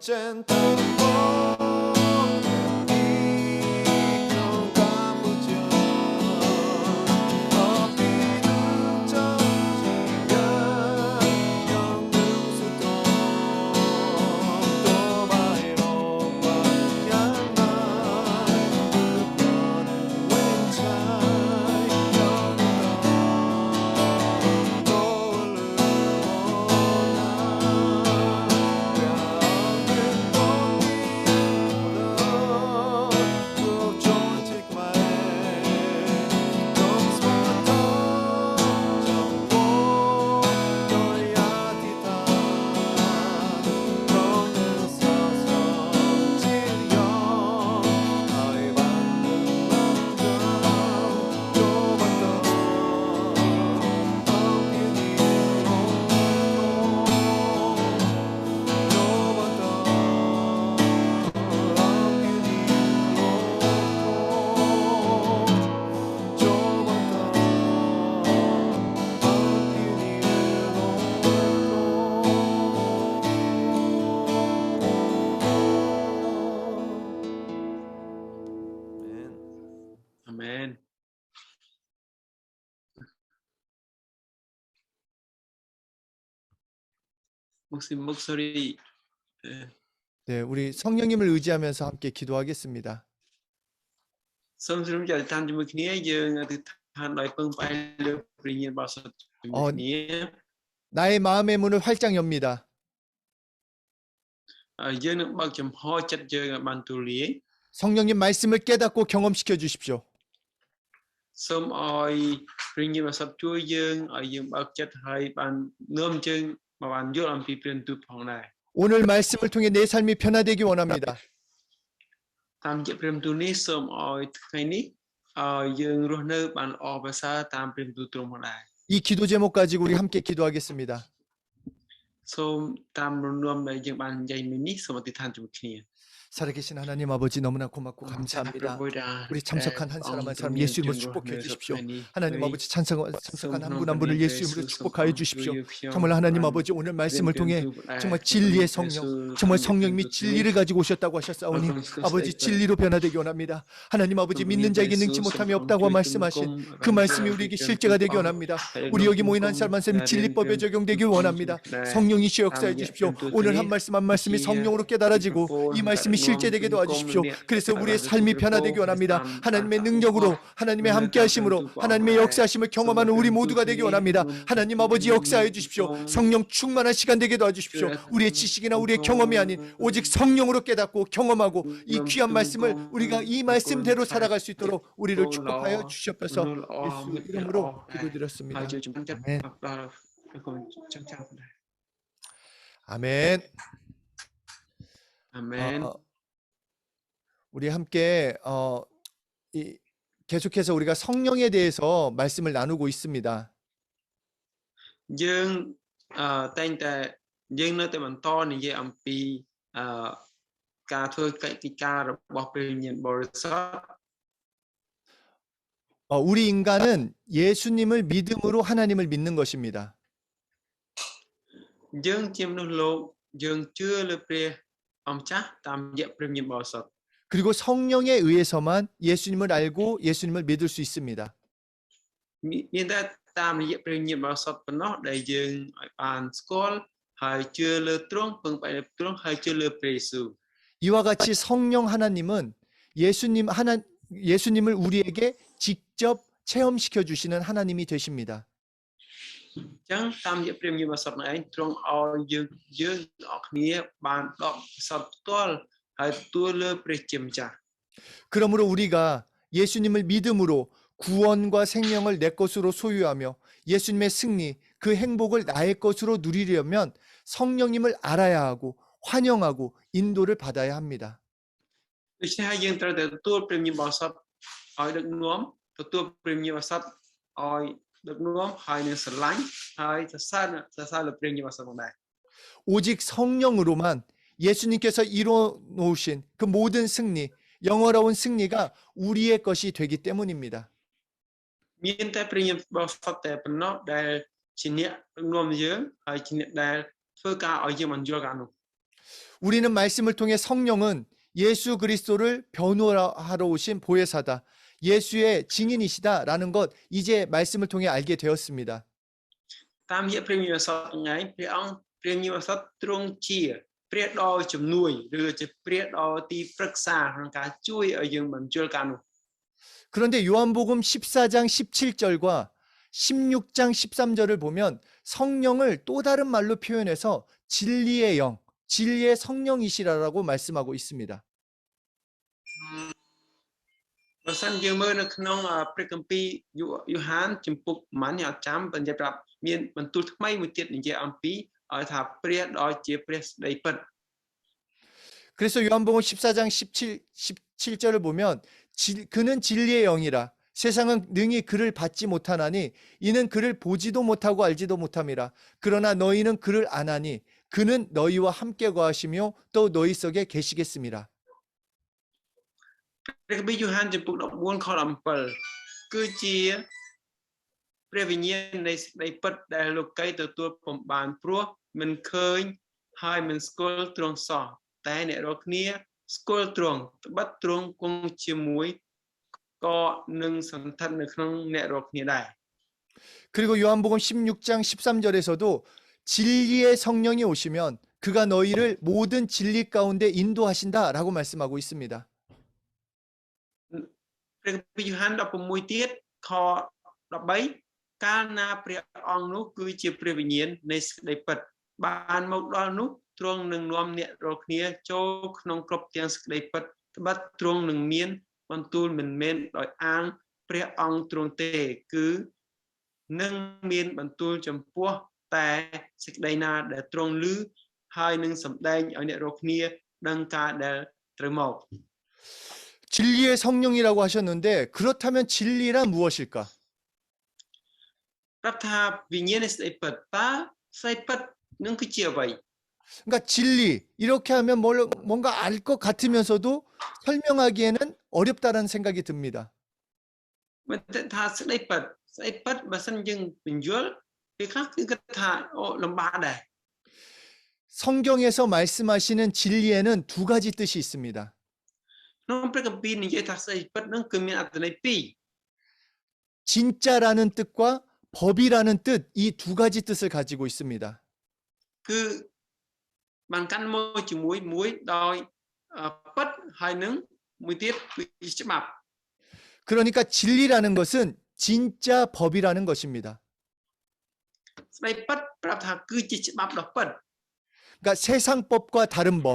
chen tông 아멘. 목소리. 네, 우리 성령님을 의지하면서 함께 기도하겠습니다. 성스러운 자 단지문គ្នាយើងទៅឋានដោយពឹងផ្អែកលើព្រះញាណបរិសុទ្ធជាមួយគ្នា 나의 마음의 문을 활짝 엽니다. យើងនឹងបើកចំហចិត្តយើងឲ្យបានទូលាយ 성령님 말씀을 깨닫고 경험시켜 주십시오. សូមឲ្យព្រះញាណបរិសុទ្ធជួយយើងឲ្យយើងបើកចិត្តឲ្យបាននាំយើងមកបានយល់អំពីព្រះបន្ទូលផងដែរ 오늘 말씀을 통해 내 삶이 변화되기 원합니다. តាមជាព្រះបន្ទូលនេះសូមឲ្យថ្ងៃនេះឲ្យយើងរស់នៅបានល្អប្រសើរតាមព្រះបន្ទូលទ្រង់ផងដែរ 이 기도 제목 가지고 우리 함께 기도하겠습니다. សូមតាមរំលំដែលយើងបាននិយាយមិញនេះសូមអធិដ្ឋានជាមួយគ្នា 살아계신 하나님 아버지 너무나 고맙고 감사합니다. 우리 참석한 한 사람 한 사람 예수 이름으로 축복해 주십시오. 하나님 아버지 참석한 한 분 한 분을 예수 이름으로 축복하여 주십시오. 정말 하나님 아버지 오늘 말씀을 통해 정말 진리의 성령, 정말 성령님이 진리를 가지고 오셨다고 하셨사오니 아버지 진리로 변화되기 원합니다. 하나님 아버지 믿는 자에게 능치 못함이 없다고 말씀하신 그 말씀이 우리에게 실제가 되기 원합니다. 우리 여기 모인 한 사람 한 사람이 진리법에 적용되기 원합니다. 성령이시여 역사해 주십시오. 오늘 한 말씀이 성령으로 깨달아지고 이 말씀이 실제되게 도와주십시오. 그래서 우리의 삶이 변화되기 원합니다. 하나님의 능력으로 하나님의 함께하심으로 하나님의 역사하심을 경험하는 우리 모두가 되기 원합니다. 하나님 아버지 역사해 주십시오. 성령 충만한 시간 되게 도와주십시오. 우리의 지식이나 우리의 경험이 아닌 오직 성령으로 깨닫고 경험하고 이 귀한 말씀을 우리가 이 말씀대로 살아갈 수 있도록 우리를 축복하여 주시옵소서. 예수 이름으로 기도드렸습니다. 아멘. 아멘. 우리 함께 계속해서 우리가 성령에 대해서 말씀을 나누고 있습니다. យើងតែងតែយើងនៅតែបន្តនិយាយអំពីការធ្វើកិច្ចការរបស់ព្រះវិញ្ញាណបរិសុទ្ធ 우리 인간은 예수님을 믿음으로 하나님을 믿는 것입니다. យើងជាមនុស្សលោកយើងជឿលើព្រះអង្គម្ចាស់តាមរយៈព្រះវិញ្ញាណបរិសុទ្ធ 그리고 성령에 의해서만 예수님을 알고 예수님을 믿을 수 있습니다. មានតែតាមរយៈព្រះវិញ្ញាណបរិសុទ្ធប៉ុណ្ណោះដែលយើងឲ្យបានស្គាល់ហើយជឿលើទ្រង់ពឹងផ្អែកលើទ្រង់ហើយជឿលើព្រះយេស៊ូវ 이와 같이 성령 하나님은 예수님을 우리에게 직접 체험시켜 주시는 하나님이 되십니다. ចឹងតាមរយៈព្រះវិញ្ញាណបរិសុទ្ធនោះឯងទ្រង់ឲ្យយើងអរគ្នាបានដកសត្វផ្ទាល់ហើយទទួលលើព្រះជាម្ចាស់ 그러므로 우리가 예수님을 믿음으로 구원과 생명을 내 것으로 소유하며 예수님의 승리, 그 행복을 나의 것으로 누리려면 성령님을 알아야 하고 환영하고 인도를 받아야 합니다. ដូច្នេះហើយយើងត្រូវតែទទួលព្រះវិញ្ញាណបរិសុទ្ធឲ្យដឹកនាំទទួលព្រះវិញ្ញាណបរិសុទ្ធឲ្យដឹកនាំហើយនឹងស្រឡាញ់ហើយសរសើរលើព្រះវិញ្ញាណបរិសុទ្ធផងដែរ 오직 성령으로만 예수님께서 이루어 놓으신 그 모든 승리, 영원로운 승리가 우리의 것이 되기 때문입니다. មានតែព្រះវិញ្ញាណបរិសុទ្ធតែប៉ុណ្ណោះដែលជាអ្នកដឹកនាំយើងហើយជាអ្នកដែលធ្វើការឲ្យយើងបានយល់ការនោះ 우리는 말씀을 통해 성령은 예수 그리스도를 변호하러 오신 보혜사다. 예수의 증인이시다라는 것 이제 말씀을 통해 알게 되었습니다. តាមរយៈព្រះវិញ្ញាណបរិសុទ្ធថ្ងៃព្រះអង្គព្រះវិញ្ញាណបរិសុទ្ធទ្រង់ជាព្រះដ៏ជំនួយឬជាព្រះដ៏ទីប្រឹក្សាក្នុងការជួយឲ្យយើងបានយល់ការនោះ 그런데 요한복음 14장 17절과 16장 13절을 보면 성령을 또 다른 말로 표현해서 진리의 영, 진리의 성령이시라고 말씀하고 있습니다. បើសិនយើងមើលនៅក្នុងព្រះគម្ពីរយូហានជំពូកប្រហែលនេះអត់ចាំប៉ុន្តែប្រាប់មានបន្ទូលថ្មីមួយទៀតនិយាយអំពីឲ្យថាព្រះដ៏ជាព្រះស្ដីពិត 그래서 요한복음 14장 17절을 보면 그는 진리의 영이라 세상은 능히 그를 받지 못하나니 이는 그를 보지도 못하고 알지도 못함이라 그러나 너희는 그를 아나니 그는 너희와 함께 거하시며 또 너희 속에 계시겠습니다. ព្រះគម្ពីរយូហានជំពូក14ខ17គឺជាព្រះវិញ្ញាណនៃសេចក្ដីពិតដែលលោកីទទួលពុំបានព្រោះមិនឃើញហើយមិនស្គាល់ទ្រង់សោះតែអ្នករាល់គ្នាស្គាល់ទ្រង់ត្បិតទ្រង់គង់ជាមួយក៏នឹងសន្តិដ្ឋនៅក្នុងអ្នករាល់គ្នាដែរ 그리고 요한복음 16장 13절에서도 진리의 성령이 오시면 그가 너희를 모든 진리 가운데 인도하신다라고 말씀하고 있습니다. ព្រះគម្ពីរយូហាន16ទៀតខ13កាលណាព្រះអង្គនោះគឺជាព្រះវិញ្ញាណនៃសេចក្ដីពិតបានមកដល់នោះទ្រង់នឹងនាំអ្នករាល់គ្នាចូលក្នុងគ្រប់ទាំងសេចក្ដីពិតត្បិតទ្រង់នឹងមានបន្ទូលមិនមែនដោយអាងព្រះអង្គទ្រង់ទេគឺនឹងមានបន្ទូលចំពោះតែសេចក្ដីណាដែលទ្រង់ឮហើយនឹងសម្ដែងឲ្យអ្នករាល់គ្នាដឹងការដែលត្រូវមក 진리의 성령이라고 하셨는데 그렇다면 진리란 무엇일까? ប្រាប់ថាវិញ្ញាណនៃសេចក្ដីពិតតើសេចក្ដីពិតនឹងគឺជាអ្វី 그러니까 진리 이렇게 하면 뭔가 알 것 같으면서도 설명하기에는 어렵다라는 생각이 듭니다. មិនថាសេចក្ដីពិតស្អីពិតបើសិនយើងបញ្យល់ពេលខ្លះគឺគិតថាអូលំបាកដែរ 성경에서 말씀하시는 진리에는 두 가지 뜻이 있습니다. ក្នុងព្រះគម្ពីរនិយាយថាស្អីពិតនឹងគឺមានអត្ថន័យពីរ 진짜라는 뜻과 법이라는 뜻 이 두 가지 뜻을 가지고 있습니다. គឺបានកាន់មកជាមួយមួយដោយពិតហើយនឹងមួយទៀតគឺច្បាប់ 그러니까 진리라는 것은 진짜 법이라는 것입니다. ស្ដីពិតប្រាប់ថាគឺជាច្បាប់ដ៏ពិត 그러니까 세상법과 다른 법,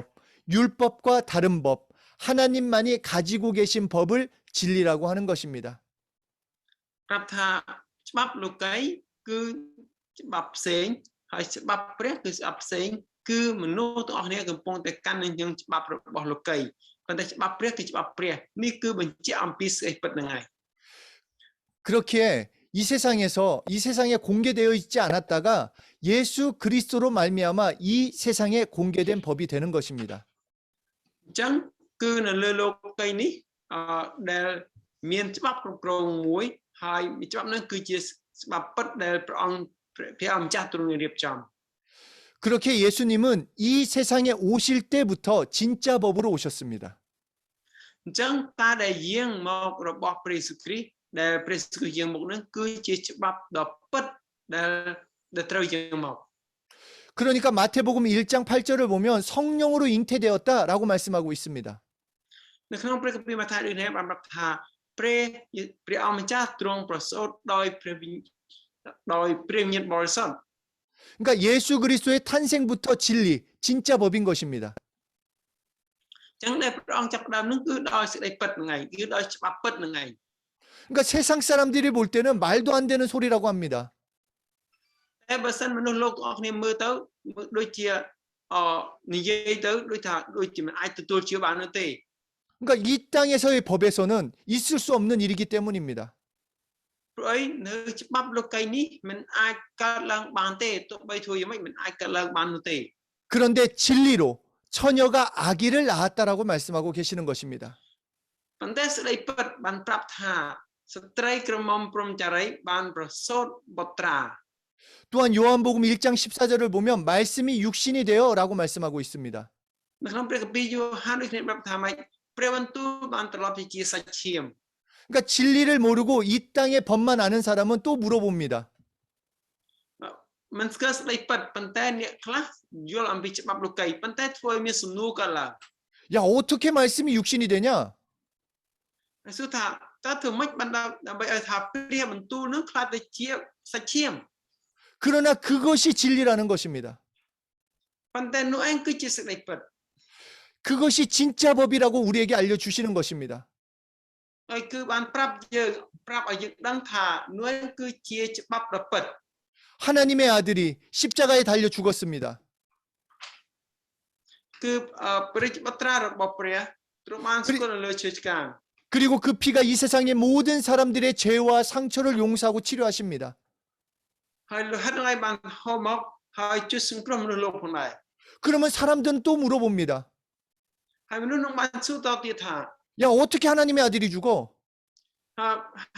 율법과 다른 법, 하나님만이 가지고 계신 법을 진리라고 하는 것입니다. ប្រាប់ថាច្បាប់លោកីគឺច្បាប់ផ្សេងហើយច្បាប់ព្រះគឺច្បាប់ផ្សេងគឺមនុស្សទាំងអស់គ្នាកំពុងតែកាន់នឹងច្បាប់របស់លោកីប៉ុន្តែច្បាប់ព្រះគឺច្បាប់ព្រះនេះគឺបញ្ជាក់អំពីស្អីពិតហ្នឹងហើយ 그렇게 이 세상에 공개되어 있지 않았다가 예수 그리스도로 말미암아 이 세상에 공개된 법이 되는 것입니다. អញ្ចឹងគឺនៅលើលោកីនេះដែលមានច្បាប់គ្រប់គ្រងមួយហើយច្បាប់ហ្នឹងគឺជាច្បាប់ពិតដែលព្រះអង្គព្រះម្ចាស់ទ្រង់រៀបចំ 그렇게 예수님은 이 세상에 오실 때부터 진짜 법으로 오셨습니다. អញ្ចឹងតាដែលយាងមករបស់ព្រះយេស៊ូវគ្រីស្ទដែលព្រះយេស៊ូវគ្រីស្ទយាងមកហ្នឹងគឺជាច្បាប់ដ៏ពិតដែលត្រូវយាងមក 그러니까 마태복음 1장 8절을 보면 성령으로 잉태되었다라고 말씀하고 있습니다. នៅក្នុងព្រះគម្ពីរម៉ាថាយដូចនេះបានប្រាប់ថាព្រះអង្គម្ចាស់ទ្រង់ប្រសូតដោយព្រះវិញ្ញាណបរិសុទ្ធ 그러니까 예수 그리스도의 탄생부터 진리, 진짜 법인 것입니다. អញ្ចឹងដែលព្រះអង្គចាប់ផ្ដើមនឹងគឺដោយសេចក្តីពិតហ្នឹងឯងគឺដោយច្បាប់ពិតហ្នឹងឯង 그러니까 세상 사람들이 볼 때는 말도 안 되는 소리라고 합니다. តែបើសិនមនុស្សលោកទាំងអស់គ្នាមើលទៅដូចជានិយាយទៅដូចជាមិនអាចទទួលជឿបាននោះទេ 그러니까 이 땅에서의 법에서는 있을 수 없는 일이기 때문입니다. ព្រោះអីនៅច្បាប់លោកីនេះមិនអាចកើតឡើងបានទេទោះបីធ្វើយ៉ាងម៉េចមិនអាចកើតឡើងបាននោះទេ 그런데 진리로 처녀가 아기를 낳았다라고 말씀하고 계시는 것입니다. ប៉ុន្តែសេចក្តីពិតបានប្រាប់ថាស្ត្រីក្រមុំព្រហ្មចារីបានប្រសូតបុត្រា 또한 요한복음 1장 14절을 보면 말씀이 육신이 되어라고 말씀하고 있습니다. នៅក្នុងព្រះគម្ពីរយ៉ូហានដូចគ្នាប្រាប់ថាម៉េចព្រះបន្ទូលបានត្រឡប់ទៅជាសាច់ឈាម 그러니까 진리를 모르고 이 땅의 법만 아는 사람은 또 물어봅니다. មិនស្គាល់ស្ដីពិតប៉ុន្តែអ្នកខ្លះយល់អំពីច្បាប់លោកីប៉ុន្តែធ្វើឲ្យមានសំណួរកើតឡើង 야, 어떻게 말씀이 육신이 되냐? ហើយសួរថាតើធ្វើម៉េចបានដើម្បីឲ្យថាព្រះបន្ទូលនឹងខ្លាចទៅជាសាច់ឈាម 그러나 그것이 진리라는 것입니다. ប៉ុន្តែនោះឯងគឺជាសេចក្ដីពិត 그것이 진짜 법이라고 우리에게 알려주시는 것입니다. ហើយគឺបានប្រាប់យើងដឹងថានោះឯងគឺជាច្បាប់ដ៏ពិត 하나님의 아들이 십자가에 달려 죽었습니다. គឺព្រះបុត្រារបស់ព្រះទ្រង់បានស្គាល់នៅលើឈើឆ្កាង 그리고 그 피가 이 세상의 모든 사람들의 죄와 상처를 용서하고 치료하십니다. ហើយលោហិតនឹងឯងបានហូរមកហើយជួយសង្គ្រោះមនុស្សលោកផងដែរ 그러면 사람들은 또 물어봅니다. ហើយមនុស្សនឹងបានសួរតទៀតថា 야, 어떻게 하나님의 아들이 죽어?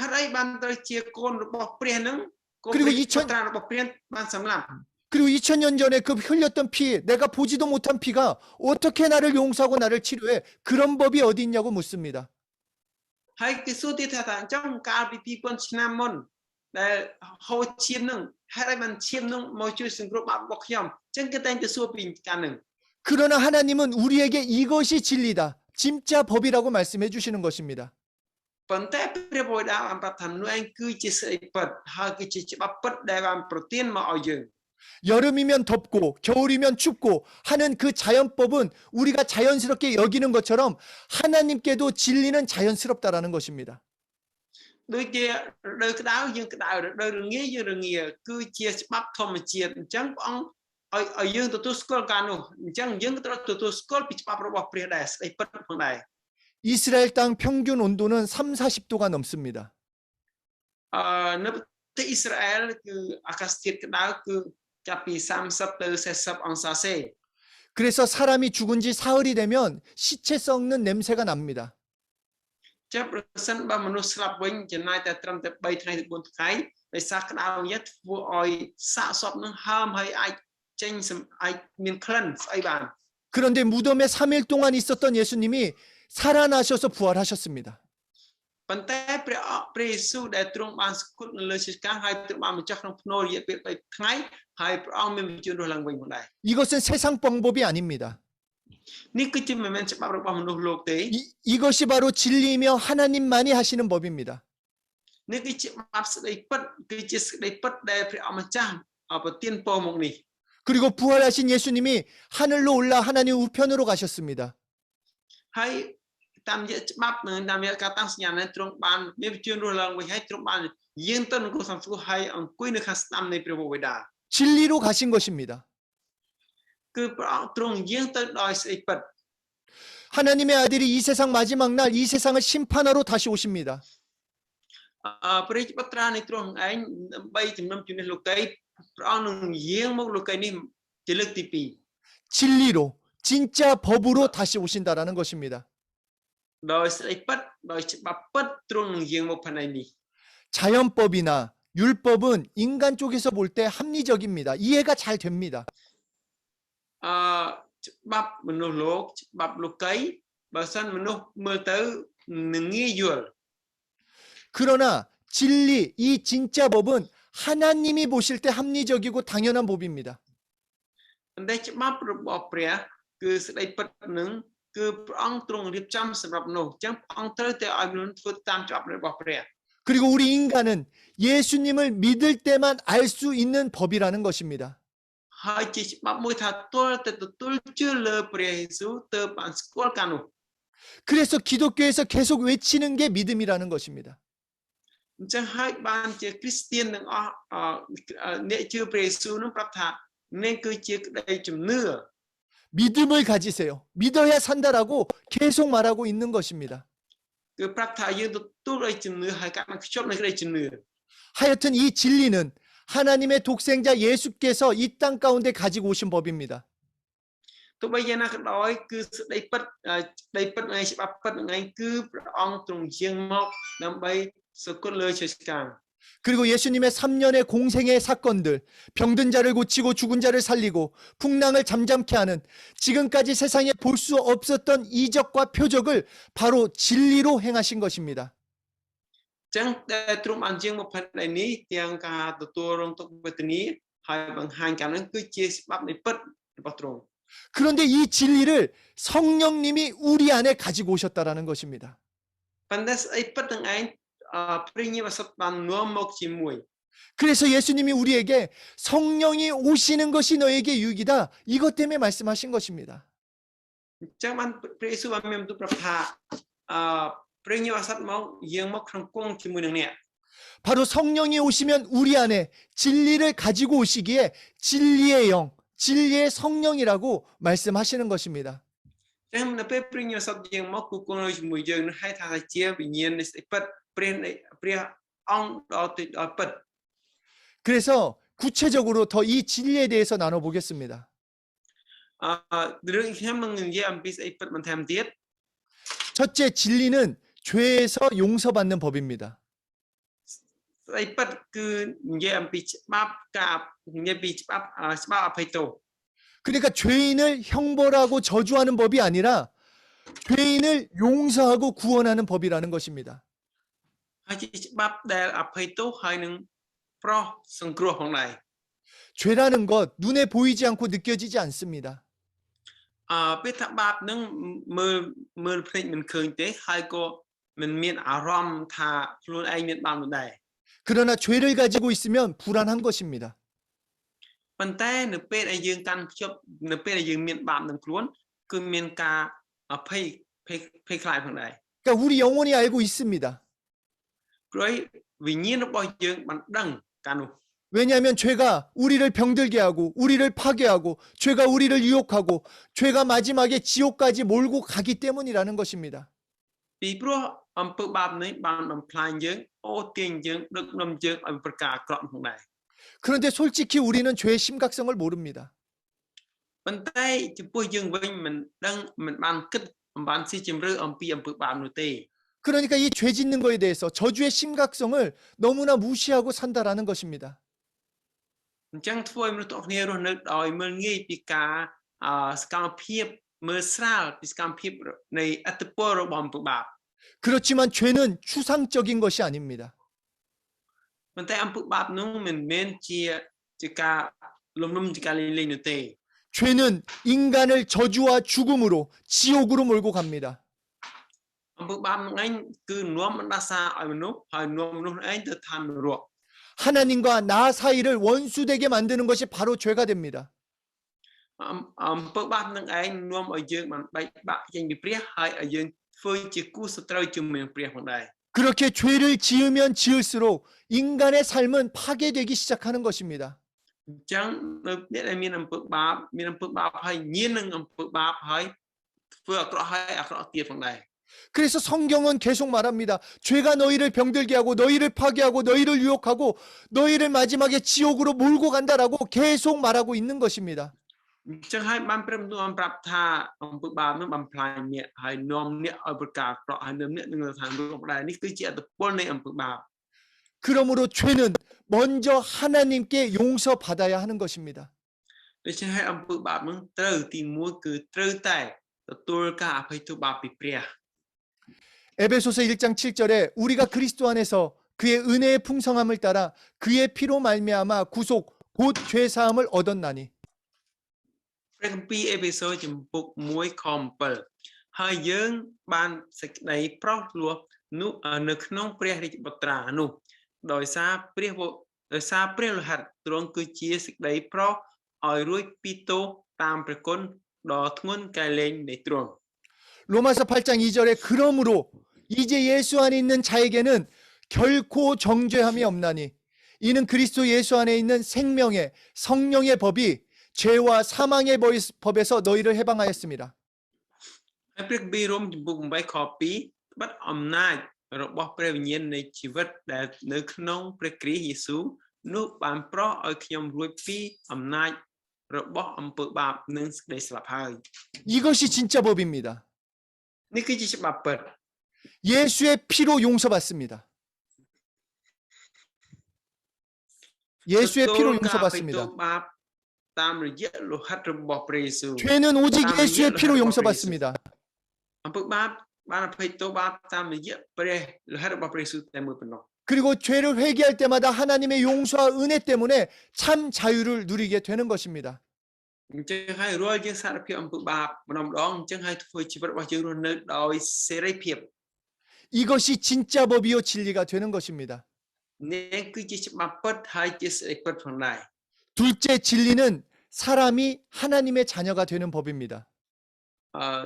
ហេតុអីបានទៅជាកូនរបស់ព្រះនឹងកូន 그리고 ព្រះ 2000 បុត្រារបស់ព្រះបានសម្លាប់ 그리고 2000년 전에 그 흘렸던 피, 내가 보지도 못한 피가 어떻게 나를 용서하고 나를 치료해? 그런 법이 어디 있냐고 묻습니다. ហើយគេសួរទៀតថាអញ្ចឹងកាលពី2000ឆ្នាំមុនដែលហូរឈាមនឹងហេតុអីបានឈាមនឹងមកជួយសង្គ្រោះបាបរបស់ខ្ញុំអញ្ចឹងគេតែងតែសួរពីការនឹង 그러나 하나님은 우리에게 이것이 진리다. 진짜 법이라고 말씀해 주시는 것입니다. ប៉ុន្តែព្រះបិតាបានប្រាប់ថានោះឯងគឺជាសេចក្ដីពិតហើយគឺជាច្បាប់ពិតដែលបានប្រទានមកឲ្យយើង 여름이면 덥고 겨울이면 춥고 하는 그 자연법은 우리가 자연스럽게 여기는 것처럼 하나님께도 진리는 자연스럽다라는 것입니다. ដូចជារដូវក្តៅយើងក្តៅរដូវរងាយើងរងាគឺជាច្បាប់ធម្មជាតិអញ្ចឹងព្រះអង្គឲ្យយើងទទួលស្គាល់ការនោះអញ្ចឹងយើងក៏ត្រូវទទួលស្គាល់ពីច្បាប់របស់ព្រះដែរស្ដីពិតផងដែរ 이스라엘 땅 평균 온도는 3-40도가 넘습니다. នៅប្រទេសអ៊ីស្រាអែលគឺអាកាសធាតុក្តៅគឺចាប់ពី30ទៅ40អង្សាសេ 그래서 사람이 죽은 지 사흘이 되면 시체 썩는 냄새가 납니다. ចាប់ប្រសិនបើមនុស្សស្លាប់វិញចំណាយតែត្រឹមតែ3ថ្ងៃទៅ4ថ្ងៃដោយសារក្តៅនេះធ្វើឲ្យសាកសពនឹងហើមហើយអាចចេញអាចមានក្លិនស្អីបាន 그런데 무덤에 3일 동안 있었던 예수님이 살아나셔서 부활하셨습니다. ប៉ុន្តែព្រះយេស៊ូវដែលទ្រង់បានស្គត់នៅលើឈើឆ្កាងហើយទ្រង់បានបញ្ចុះក្នុងភ្នូររយៈពេល3ថ្ងៃហើយព្រះអង្គមានវិញ្ញាណរស់ឡើងវិញផងដែរ 이것은 세상 방법이 아닙니다. នេះគឺជាមិនមែនច្បាប់របស់មនុស្សលោកទេ 이것이 바로 진리이며 하나님만이 하시는 법입니다. នេះគឺជាច្បាប់ស្ដីពិតគឺជាស្ដីពិតដែលព្រះអង្គម្ចាស់ប្រទានពរមកនេះ 그리고 부활하신 예수님이 하늘로 올라 하나님 우편으로 가셨습니다. ហើយតាមរយៈច្បាប់និងតាមរយៈការតាំងសញ្ញានេះទ្រង់បានមានវិញ្ញាណរស់ឡើងវិញហើយទ្រង់បានយាងទៅនគរសំស្គូហើយអង្គុយនៅខាងស្ដាំនៃព្រះបិតា 진리로 가신 것입니다. គឺព្រះអង្គទ្រង់យាងទៅដោយស្ដីពិត 하나님의 아들이 이 세상 마지막 날 이 세상을 심판하러 다시 오십니다. ព្រះបុត្រានៃទ្រង់ឯងដើម្បីជំនុំជម្នះលោកីព្រះអង្គនឹងយាងមកលោកីនេះជាលើកទី2 진리로 진짜 법으로 다시 오신다라는 것입니다. ដោយស្ដីពិតដោយច្បាប់ពិតទ្រង់នឹងយាងមកផ្នែកនេះ 자연법이나 율법은 인간 쪽에서 볼 때 합리적입니다. 이해가 잘 됩니다. ច្បាប់មនុស្សលោកច្បាប់លោកីបើសិនមនុស្សមើលទៅនឹងងាយយល់ 그러나 진리, 이 진짜 법은 하나님이 보실 때 합리적이고 당연한 법입니다. ប៉ុន្តែច្បាប់របស់ព្រះគឺស្ដីពិតនឹងគឺព្រះអង្គទ្រង់រៀបចំសម្រាប់មនុស្សអញ្ចឹងព្រះអង្គត្រូវតែឲ្យមនុស្សធ្វើតាមច្បាប់របស់ព្រះ 그리고 우리 인간은 예수님을 믿을 때만 알 수 있는 법이라는 것입니다. ហើយជាច្បាប់មួយថាទល់តែទទួលជឿលើព្រះយេស៊ូវទើបបានស្គាល់ការនោះ 그래서 기독교에서 계속 외치는 게 믿음이라는 것입니다. អញ្ចឹងហើយបានជាគ្រីស្ទានទាំងអស់អ្នកជឿព្រះយេស៊ូវនឹងប្រាប់ថានេះគឺជាក្តីជំនឿ 믿음을 가지세요. 믿어야 산다라고 계속 말하고 있는 것입니다. គឺប្រាប់ថាយើងទទួលឲ្យជំនឿហើយកាត់មកខ្ជាប់នៅក្តីជំនឿ 하여튼 이 진리는 하나님의 독생자 예수께서 이 땅 가운데 가지고 오신 법입니다. ទោះបីយ៉ាងណាក៏ដោយគឺស្ដីពិតនៃច្បាប់ពិតនឹងឯងគឺព្រះអង្គទ្រង់យាងមកដើម្បីសគត់លើឈើឆ្កាង 그리고 예수님의 3년의 공생의 사건들, 병든 자를 고치고 죽은 자를 살리고 풍랑을 잠잠케 하는 지금까지 세상에 볼 수 없었던 이적과 표적을 바로 진리로 행하신 것입니다. ចឹងដែលទ្រង់បានជាងមកផែនដីនេះទាំងការទទួលរងទុក្ខវេទនាហើយបង្ហាញការនឹងគឺជាច្បាប់នៃពិតរបស់ទ្រង់ 그런데 이 진리를 성령님이 우리 안에 가지고 오셨다라는 것입니다. ប៉ុន្តែស្អីពិតនឹងឯងព្រះញាតិសត្វបាននាំមកជាមួយ 그래서 예수님이 우리에게 성령이 오시는 것이 너에게 유익이다. 이것 때문에 말씀하신 것입니다. អញ្ចឹងបានព្រះយេស៊ូវបានមានបន្ទូលប្រាប់ថាព្រះញាតិសត្វមកយាងមកក្នុងគង់ជាមួយនឹងអ្នក 바로 성령이 오시면 우리 안에 진리를 가지고 오시기에 진리의 영, 진리의 성령이라고 말씀하시는 것입니다. ចឹងនៅពេលព្រះញាតិសត្វយាងមកគង់នៅជាមួយយើងនឹងហៅថាជាវិញ្ញាណនៃស្អីពិតព្រះអង្គដល់ទីដល់ពិត 그래서 구체적으로 더 이 진리에 대해서 나눠보겠습니다. រឿងខ្ញុំនឹងនិយាយអំពីស្អីពិតបន្ថែមទៀត 첫째 진리는 죄에서 용서받는 법입니다. ស្អីពិតគឺនិយាយអំពីច្បាប់ការនិយាយពីច្បាប់អភ័យទោស 그러니까 죄인을 형벌하고 저주하는 법이 아니라 죄인을 용서하고 구원하는 법이라는 것입니다. ហើយជាច្បាប់ដែលអភ័យទោសហើយនឹងប្រោះសង្គ្រោះផងដែរ 죄라는 것 눈에 보이지 않고 느껴지지 않습니다. ពេលថាបាបនឹងមើលភ្នែកមិនឃើញទេហើយក៏មិនមានអារម្មណ៍ថាខ្លួនឯងមានបាបនោះដែរ 그러나 죄를 가지고 있으면 불안한 것입니다. ប៉ុន្តែនៅពេលដែលយើងកាន់ភ្ជាប់នៅពេលដែលយើងមានបាបនឹងខ្លួនគឺមានការភ័យខ្លាចផងដែរ 그러니까 우리 영혼이 알고 있습니다. ព្រោះវិញ្ញាណរបស់យើងបានដឹងកាលនោះ 왜냐하면 죄가 우리를 병들게 하고 우리를 파괴하고 죄가 우리를 유혹하고 죄가 마지막에 지옥까지 몰고 가기 때문이라는 것입니다. ពីព្រោះអំពើបាបនេះបានបំផ្លាញយើងអូទាញយើងដឹកនាំយើងឲ្យប្រការអាក្រក់ផងដែរ 그런데 솔직히 우리는 죄의 심각성을 모릅니다. ប៉ុន្តែចំពោះយើងវិញមិនដឹងមិនបានគិតមិនបានស៊ីជម្រៅអំពីអំពើបាបនោះទេ 그러니까 이 죄 짓는 거에 대해서 저주의 심각성을 너무나 무시하고 산다라는 것입니다. អញ្ចឹងធ្វើឲ្យមនុស្សទាំងគ្នារស់នៅដោយមើលងាយពីការសកម្មភាពមើលស្រាលពីសកម្មភាពនៃអត្តពលរបស់អំពើបាប 그렇지만 죄는 추상적인 것이 아닙니다. ប៉ុន្តែអំពើបាបនោះមិនមែនជាការលំជាការលេងៗនោះទេ 죄는 인간을 저주와 죽음으로 지옥으로 몰고 갑니다. អំពើបាបនោះឯងគឺនាំបណ្ដាសាឲ្យមនុស្សហើយនាំមនុស្សឯងទៅឋាននរក 하나님과 나 사이를 원수되게 만드는 것이 바로 죄가 됩니다. អំពើបាបនឹងឯងនាំឲ្យយើងបានបែកបាក់ចេញពីព្រះហើយឲ្យយើងធ្វើជាគូសត្រូវជាមួយនឹងព្រះផងដែរ 그렇게 죄를 지으면 지을수록 인간의 삶은 파괴되기 시작하는 것입니다. អញ្ចឹងនៅអ្នកដែលមានអំពើបាបហើយញៀននឹងអំពើបាបហើយធ្វើអាក្រក់ហើយអាក្រក់ទៀតផងដែរ 그래서 성경은 계속 말합니다. 죄가 너희를 병들게 하고 너희를 파괴하고 너희를 유혹하고 너희를 마지막에 지옥으로 몰고 간다라고 계속 말하고 있는 것입니다. អញ្ចឹងហើយបានព្រះបន្ទូលប្រាប់ថាអំពើបាបនឹងបំផ្លាញអ្នកហើយនាំអ្នកឲ្យប្រការអាក្រក់ហើយនាំអ្នកនឹងទៅឋាននរកដែរនេះគឺជាអត្តពលនៃអំពើបាប 그러므로 죄는 먼저 하나님께 용서받아야 하는 것입니다. ដូច្នេះហើយអំពើបាបនឹងត្រូវទី1គឺត្រូវតែទទួលការអភ័យទោសបាបពីព្រះ 에베소서 1장 7절에 우리가 그리스도 안에서 그의 은혜의 풍성함을 따라 그의 피로 말미암아 구속 곧 죄 사함을 얻었나니 ព្រះគម្ពីរអេភេសូចំពុក1ខ7ហើយយើងបានសេចក្តីប្រោសលោះនោះនៅក្នុងព្រះរាជបុត្រានោះដោយសារព្រះលោហិតទ្រង់គឺជាសេចក្តីប្រោសឲ្យរួចពីទោសតាមព្រះគុណដ៏ធ្ងន់កែលែងនៃទ្រង់ 로마서 8장 2절에 그러므로 이제 예수 안에 있는 자에게는 결코 정죄함이 없나니 이는 그리스도 예수 안에 있는 생명의 성령의 법이 죄와 사망의 법에서 너희를 해방하였습니다. ហើយព្រះគម្ពីររ៉ូមចំពុក8ខ2បាត់អំណាចរបស់ព្រះវិញ្ញាណនៃជីវិតដែលនៅក្នុងព្រះគ្រីស្ទយេស៊ូវនោះបានប្រោសឲ្យខ្ញុំរួចពីអំណាចរបស់អំពើបាបនិងសេចក្តីស្លាប់ហើយ 이것이 진짜 법입니다. នេះគឺជាច្បាប់ពិត 예수의 피로 용서받습니다. 예수의 피로ទទួលការ 용서받습니다. បិទបាបតាមរយៈលោហិតរបស់ព្រះយេស៊ូវ 죄는 오직 예수의 피로 용서받습니다. អំពើបាបបានអភ័យទោសបាបតាមរយៈព្រះលោហិតរបស់ព្រះយេស៊ូវតែមួយប៉ុណ្ណោះ 그리고 죄를 회개할 때마다 하나님의 용서와 은혜 때문에 참 자유를 누리게 되는 것입니다. អញ្ចឹងហើយរាល់យើងសារភាពអំពើបាបម្ដងអញ្ចឹងហើយធ្វើជីវិតរបស់យើងរស់នៅដោយសេរីភាព 이것이 진짜 법이요 진리가 되는 것입니다. នេះគឺជាច្បាប់ពិតហើយជាសេរីពិតផងដែរ 둘째 진리는 사람이 하나님의 자녀가 되는 법입니다.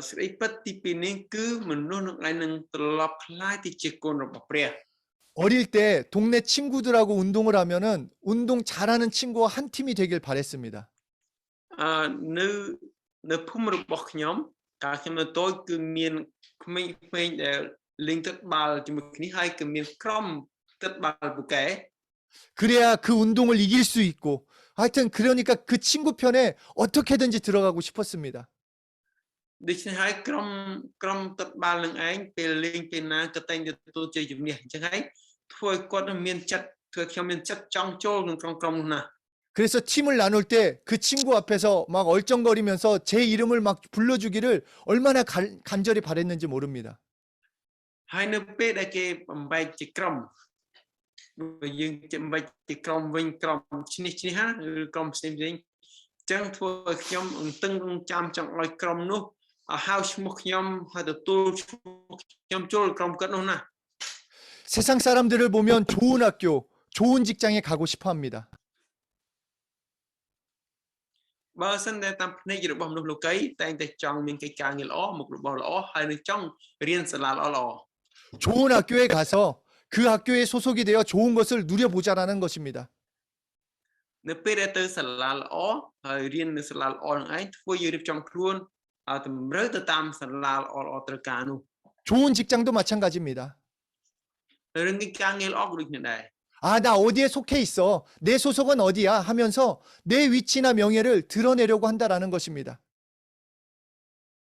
សេរីពិតទីពីរនេះគឺមនុស្សនឹងឯងនឹងត្រឡប់ខ្លាយទៅជាកូនរបស់ព្រះ 어릴 때 동네 친구들하고 운동을 하면은 운동 잘하는 친구와 한 팀이 되길 바랬습니다. នៅភូមិរបស់ខ្ញុំកាលខ្ញុំនៅតូចគឺមានក្មេងៗដែលលេងទឹកបាល់ជាមួយគ្នាហើយគឺមានក្រុមទឹកបាល់ពូកែ 그래야 그 운동을 이길 수 있고 하여튼 그러니까 그 친구 편에 어떻게든지 들어가고 싶었습니다. ដូច្នេះហើយក្រុមទឹកបាល់នឹងឯងពេលលេងពេលណាក៏តែងតែទទួលជ័យជំនះអញ្ចឹងហើយធ្វើឲ្យគាត់មានចិត្តធ្វើខ្ញុំមានចិត្តចង់ចូលក្នុងក្រុមនោះណា 그래서 팀을 나눌 때 그 친구 앞에서 막 얼쩡거리면서 제 이름을 막 불러주기를 얼마나 간절히 바랬는지 모릅니다. ហើយនៅពេលដែលគេបំបែកជាក្រុមយើងបំបែកជាក្រុមវិញក្រុមឈ្នះហាឬក្រុមផ្សេងៗអញ្ចឹងធ្វើឲ្យខ្ញុំអង្តឹងចាំចង់ឲ្យក្រុមនោះហៅឈ្មោះខ្ញុំហើយទទួលឈ្មោះខ្ញុំចូលក្រុមគាត់នោះណា 세상 사람들을 보면 좋은 학교, 좋은 직장에 가고 싶어 합니다. បើសិនតែតាមភ្នែករបស់មនុស្សលោកីតែងតែចង់មានកិច្ចការងារល្អមុខរបរល្អហើយនឹងចង់រៀនសាលាល្អៗ 좋은 학교에 가서 그 학교에 소속이 되어 좋은 것을 누려보자라는 것입니다. នៅពេលដែលទៅសាលាល្អហើយរៀននៅសាលាល្អនឹងឯងធ្វើយើងរៀបចំខ្លួនតម្រូវទៅតាមសាលាល្អត្រូវការនោះ 좋은 직장도 마찬가지입니다. រឿងកិច្ចការងារល្អក៏ដូចគ្នាដែរ 아, 나 어디에 속해 있어. 내 소속은 어디야 하면서 내 위치나 명예를 드러내려고 한다라는 것입니다.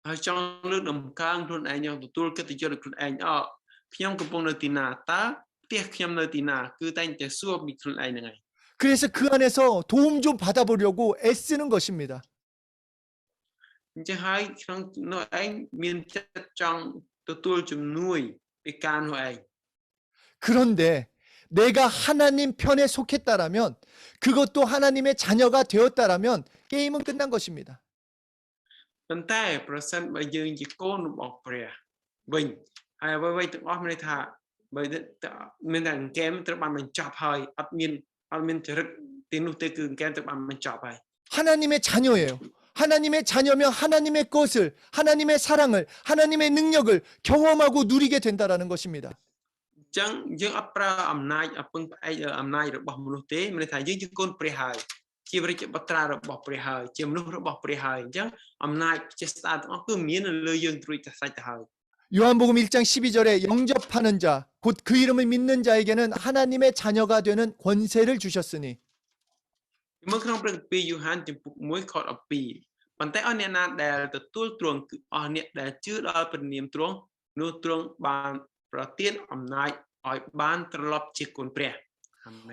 ហើយចង់លើកដំកើងខ្លួនឯងយកទទួលកិត្តិយសដល់ខ្លួនឯងខ្ញុំកំពុងនៅទីណាតើផ្ទះខ្ញុំនៅទីណាគឺតែងតែសួរពីខ្លួនឯងហ្នឹងហើយ 그래서 그 안에서 도움 좀 받아보려고 애쓰는 것입니다. អញ្ចឹងហើយក្នុងនោះឯងមានចិត្តចង់ទទួលជំនួយពីការនោះឯង 그런데 내가 하나님 편에 속했다라면 그것도 하나님의 자녀가 되었다라면 게임은 끝난 것입니다. ប៉ុន្តែប្រសិនបើយើងជាកូនរបស់ព្រះវិញហើយអ្វីៗទាំងអស់មានន័យថាបើមានតែអង្គែមត្រូវបានបញ្ចប់ហើយអត់មានចរិតទីនោះទេគឺអង្គែមត្រូវបានបញ្ចប់ហើយ 하나님의 자녀예요. 하나님의 자녀면 하나님의 것을, 하나님의 사랑을, 하나님의 능력을 경험하고 누리게 된다라는 것입니다. អញ្ចឹងយើងអត់ប្រើអំណាចពឹងផ្អែកអំណាចរបស់មនុស្សទេមានន័យថាយើងជាកូនព្រះហើយជារាជបុត្រារបស់ព្រះហើយជាមនុស្សរបស់ព្រះហើយអញ្ចឹងអំណាចចេស្តាទាំងអស់គឺមាននៅលើយើងត្រួយតែសាច់ទៅហើយ 요한복음 1장 12절에 영접하는 자, 곧 그 이름을 믿는 자에게는 하나님의 자녀가 되는 권세를 주셨으니 មើលក្នុងព្រះគម្ពីរយូហានចំពុក1ខ12ប៉ុន្តែអស់អ្នកណាដែលទទួលទ្រង់គឺអស់អ្នកដែលជឿដល់ព្រះនាមទ្រង់នោះទ្រង់បានប្រទានអំណាចឲ្យបានត្រឡប់ជាកូនព្រះ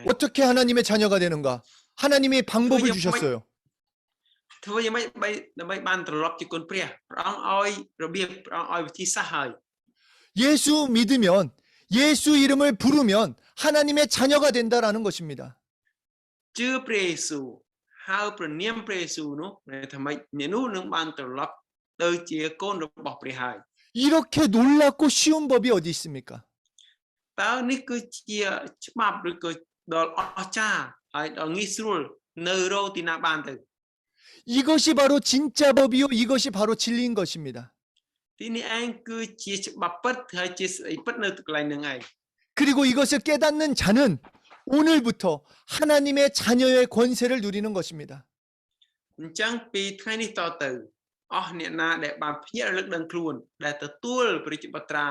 어떻게 하나님의 자녀가 되는가? 하나님이 방법을 주셨어요. ធ្វើយ៉ាងម៉េចដើម្បីបានត្រឡប់ជាកូនព្រះព្រះអង្គឲ្យរបៀបព្រះអង្គឲ្យវិធីសាស្ត្រហើយ 예수 믿으면 예수 이름을 부르면 하나님의 자녀가 된다라는 것입니다. ជឿព្រះយេស៊ូវហៅព្រះនាមព្រះយេស៊ូវនោះថាម៉េចអ្នកនោះនឹងបានត្រឡប់ទៅជាកូនរបស់ព្រះហើយ 이렇게 놀랍고 쉬운 법이 어디 있습니까? តើនេះគឺជាច្បាប់ឬក៏ដល់អស្ចារ្យហើយដល់ងាយស្រួលនៅរោទីណាបានទៅ 이것이 바로 진짜 법이요 이것이 바로 진리인 것입니다. ទីនេះឯងគឺជាច្បាប់ពិតហើយជាស្អីពិតនៅកន្លែងហ្នឹងឯង 그리고 이것을 깨닫는 자는 오늘부터 하나님의 자녀의 권세를 누리는 것입니다. អញ្ចឹងពីថ្ងៃនេះតទៅអស់អ្នកណាដែលបានភ្ញាក់រលឹកដឹងខ្លួនដែលទទួលព្រះជាបុត្រា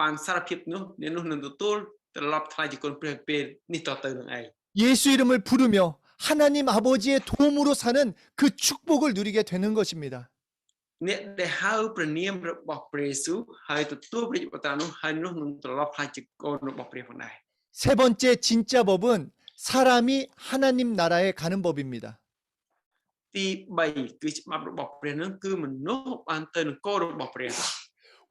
បានសារភាពនោះអ្នកនោះនឹងទទួលត្រឡប់ថ្លៃជាកូនព្រះពេលនេះតទៅនឹងឯង 예수 이름을 부르며 하나님 아버지의 도움으로 사는 그 축복을 누리게 되는 것입니다. អ្នកដែលហៅព្រះនាមរបស់ព្រះយេស៊ូវហើយទទួលព្រះជាបុត្រានោះហើយនោះនឹងត្រឡប់ថ្លៃជាកូនរបស់ព្រះផងដែរ 세 번째 진짜 법은 사람이 하나님 나라에 가는 법입니다. ទី3គឺច្បាប់របស់ព្រះនឹងគឺមនុស្សបានទៅនគររបស់ព្រះ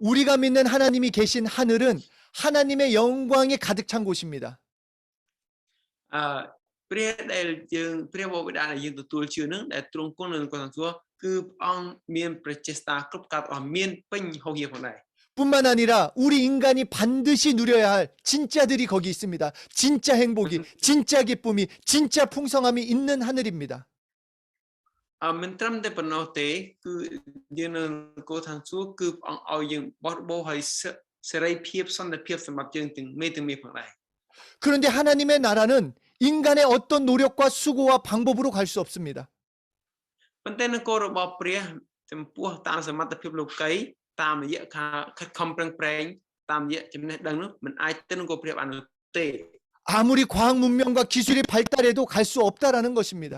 우리가 믿는 하나님이 계신 하늘은 하나님의 영광이 가득 찬 곳입니다. ព្រះដែលយើងព្រះបិតាដែលយើងទទួលជឿនឹងដែលទ្រង់គង់នៅនគរសួគ៌គឺព្រះអង្គមានព្រះចេស្តាគ្រប់កាត់អស់មានពេញហោហៀផងដែរ 뿐만 아니라 우리 인간이 반드시 누려야 할 진짜들이 거기 있습니다. 진짜 행복이, 진짜 기쁨이, 진짜 풍성함이 있는 하늘입니다. មិនត្រឹមតែប៉ុណ្ណោះទេគឺយើងនៅនគរឋានសួគ៌គឺព្រះអង្គឲ្យយើងបោះបោឲ្យសេរីភាពសន្តិភាពសម្រាប់យើងទាំងមេផងដែរ 그런데 하나님의 나라는 인간의 어떤 노력과 수고와 방법으로 갈 수 없습니다. ប៉ុន្តែនគររបស់ព្រះចំពោះតាមសមត្ថភាពលោកីតាមរយៈការខិតខំប្រឹងប្រែងតាមរយៈចំណេះដឹងនោះមិនអាចទៅនគរព្រះបាននោះទេ 아무리 과학 문명과 기술이 발달해도 갈 수 없다라는 것입니다.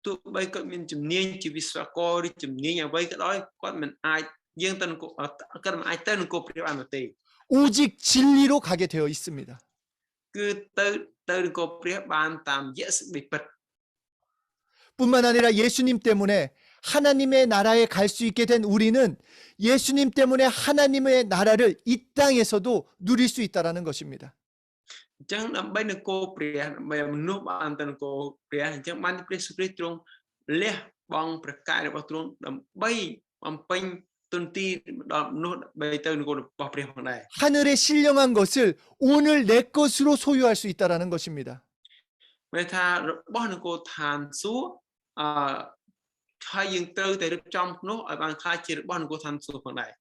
ទោះបីគាត់មានជំនាញជាវិស្វករឬជំនាញអ្វីក៏ដោយគាត់មិនអាចយើងទៅនគរគាត់មិនអាចទៅនគរព្រះបាននោះទេ 오직 진리로 가게 되어 있습니다. គឺទៅនគរព្រះបានតាមរយៈសេចក្តីពិត 뿐만 아니라 예수님 때문에 하나님의 나라에 갈 수 있게 된 우리는 예수님 때문에 하나님의 나라를 이 땅에서도 누릴 수 있다라는 것입니다. អញ្ចឹងដើម្បីនគរព្រះដើម្បីមនុស្សបានទៅនគរព្រះអញ្ចឹងបានព្រះសុគ្រីស្ទទ្រង់លះបង់ព្រះកាយរបស់ទ្រង់ដើម្បីបំពេញទុនទីដល់មនុស្សដើម្បីទៅនគររបស់ព្រះផងដែរ 하늘에 신령한 것을 오늘 내 것으로 소유할 수 있다라는 것입니다. មានថារបស់នគរឋានសួគ៌ហើយយើងត្រូវតែរៀបចំនោះឲ្យបានខ្លាចជារបស់នគរឋានសួគ៌ផងដែរ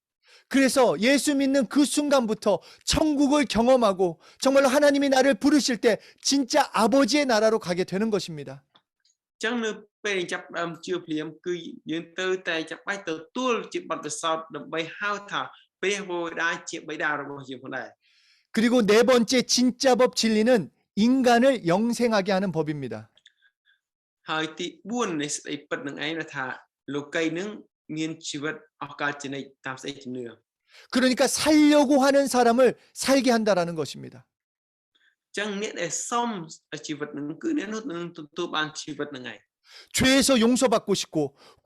그래서 예수 믿는 그 순간부터 천국을 경험하고 정말로 하나님이 나를 부르실 때 진짜 아버지의 나라로 가게 되는 것입니다. អញ្ចឹងនៅពេលចាប់ដើមជឿភ្លាមគឺយើងទៅតែចាប់បាច់ទទួលជាបទពិសោធន៍ដើម្បីហៅថាព្រះបិតាជាបិតារបស់យើងផងដែរ 그리고 네 번째 진짜 법 진리는 인간을 영생하게 하는 법입니다. ហើយទី4នៃសេចក្តីពិតនឹងឯងថាលោកីនឹងមានជីវិតអស់កលជានិច្ចតាមសេចក្តីជំនឿ 그러니까 살려고 하는 사람을 살게 한다라는 것입니다. អញ្ចឹងអ្នកដែលសមជីវិតនឹងគឺអ្នកនោះនឹងទទួលបានជីវិតនឹងឯង 죄에서 용서받고 싶고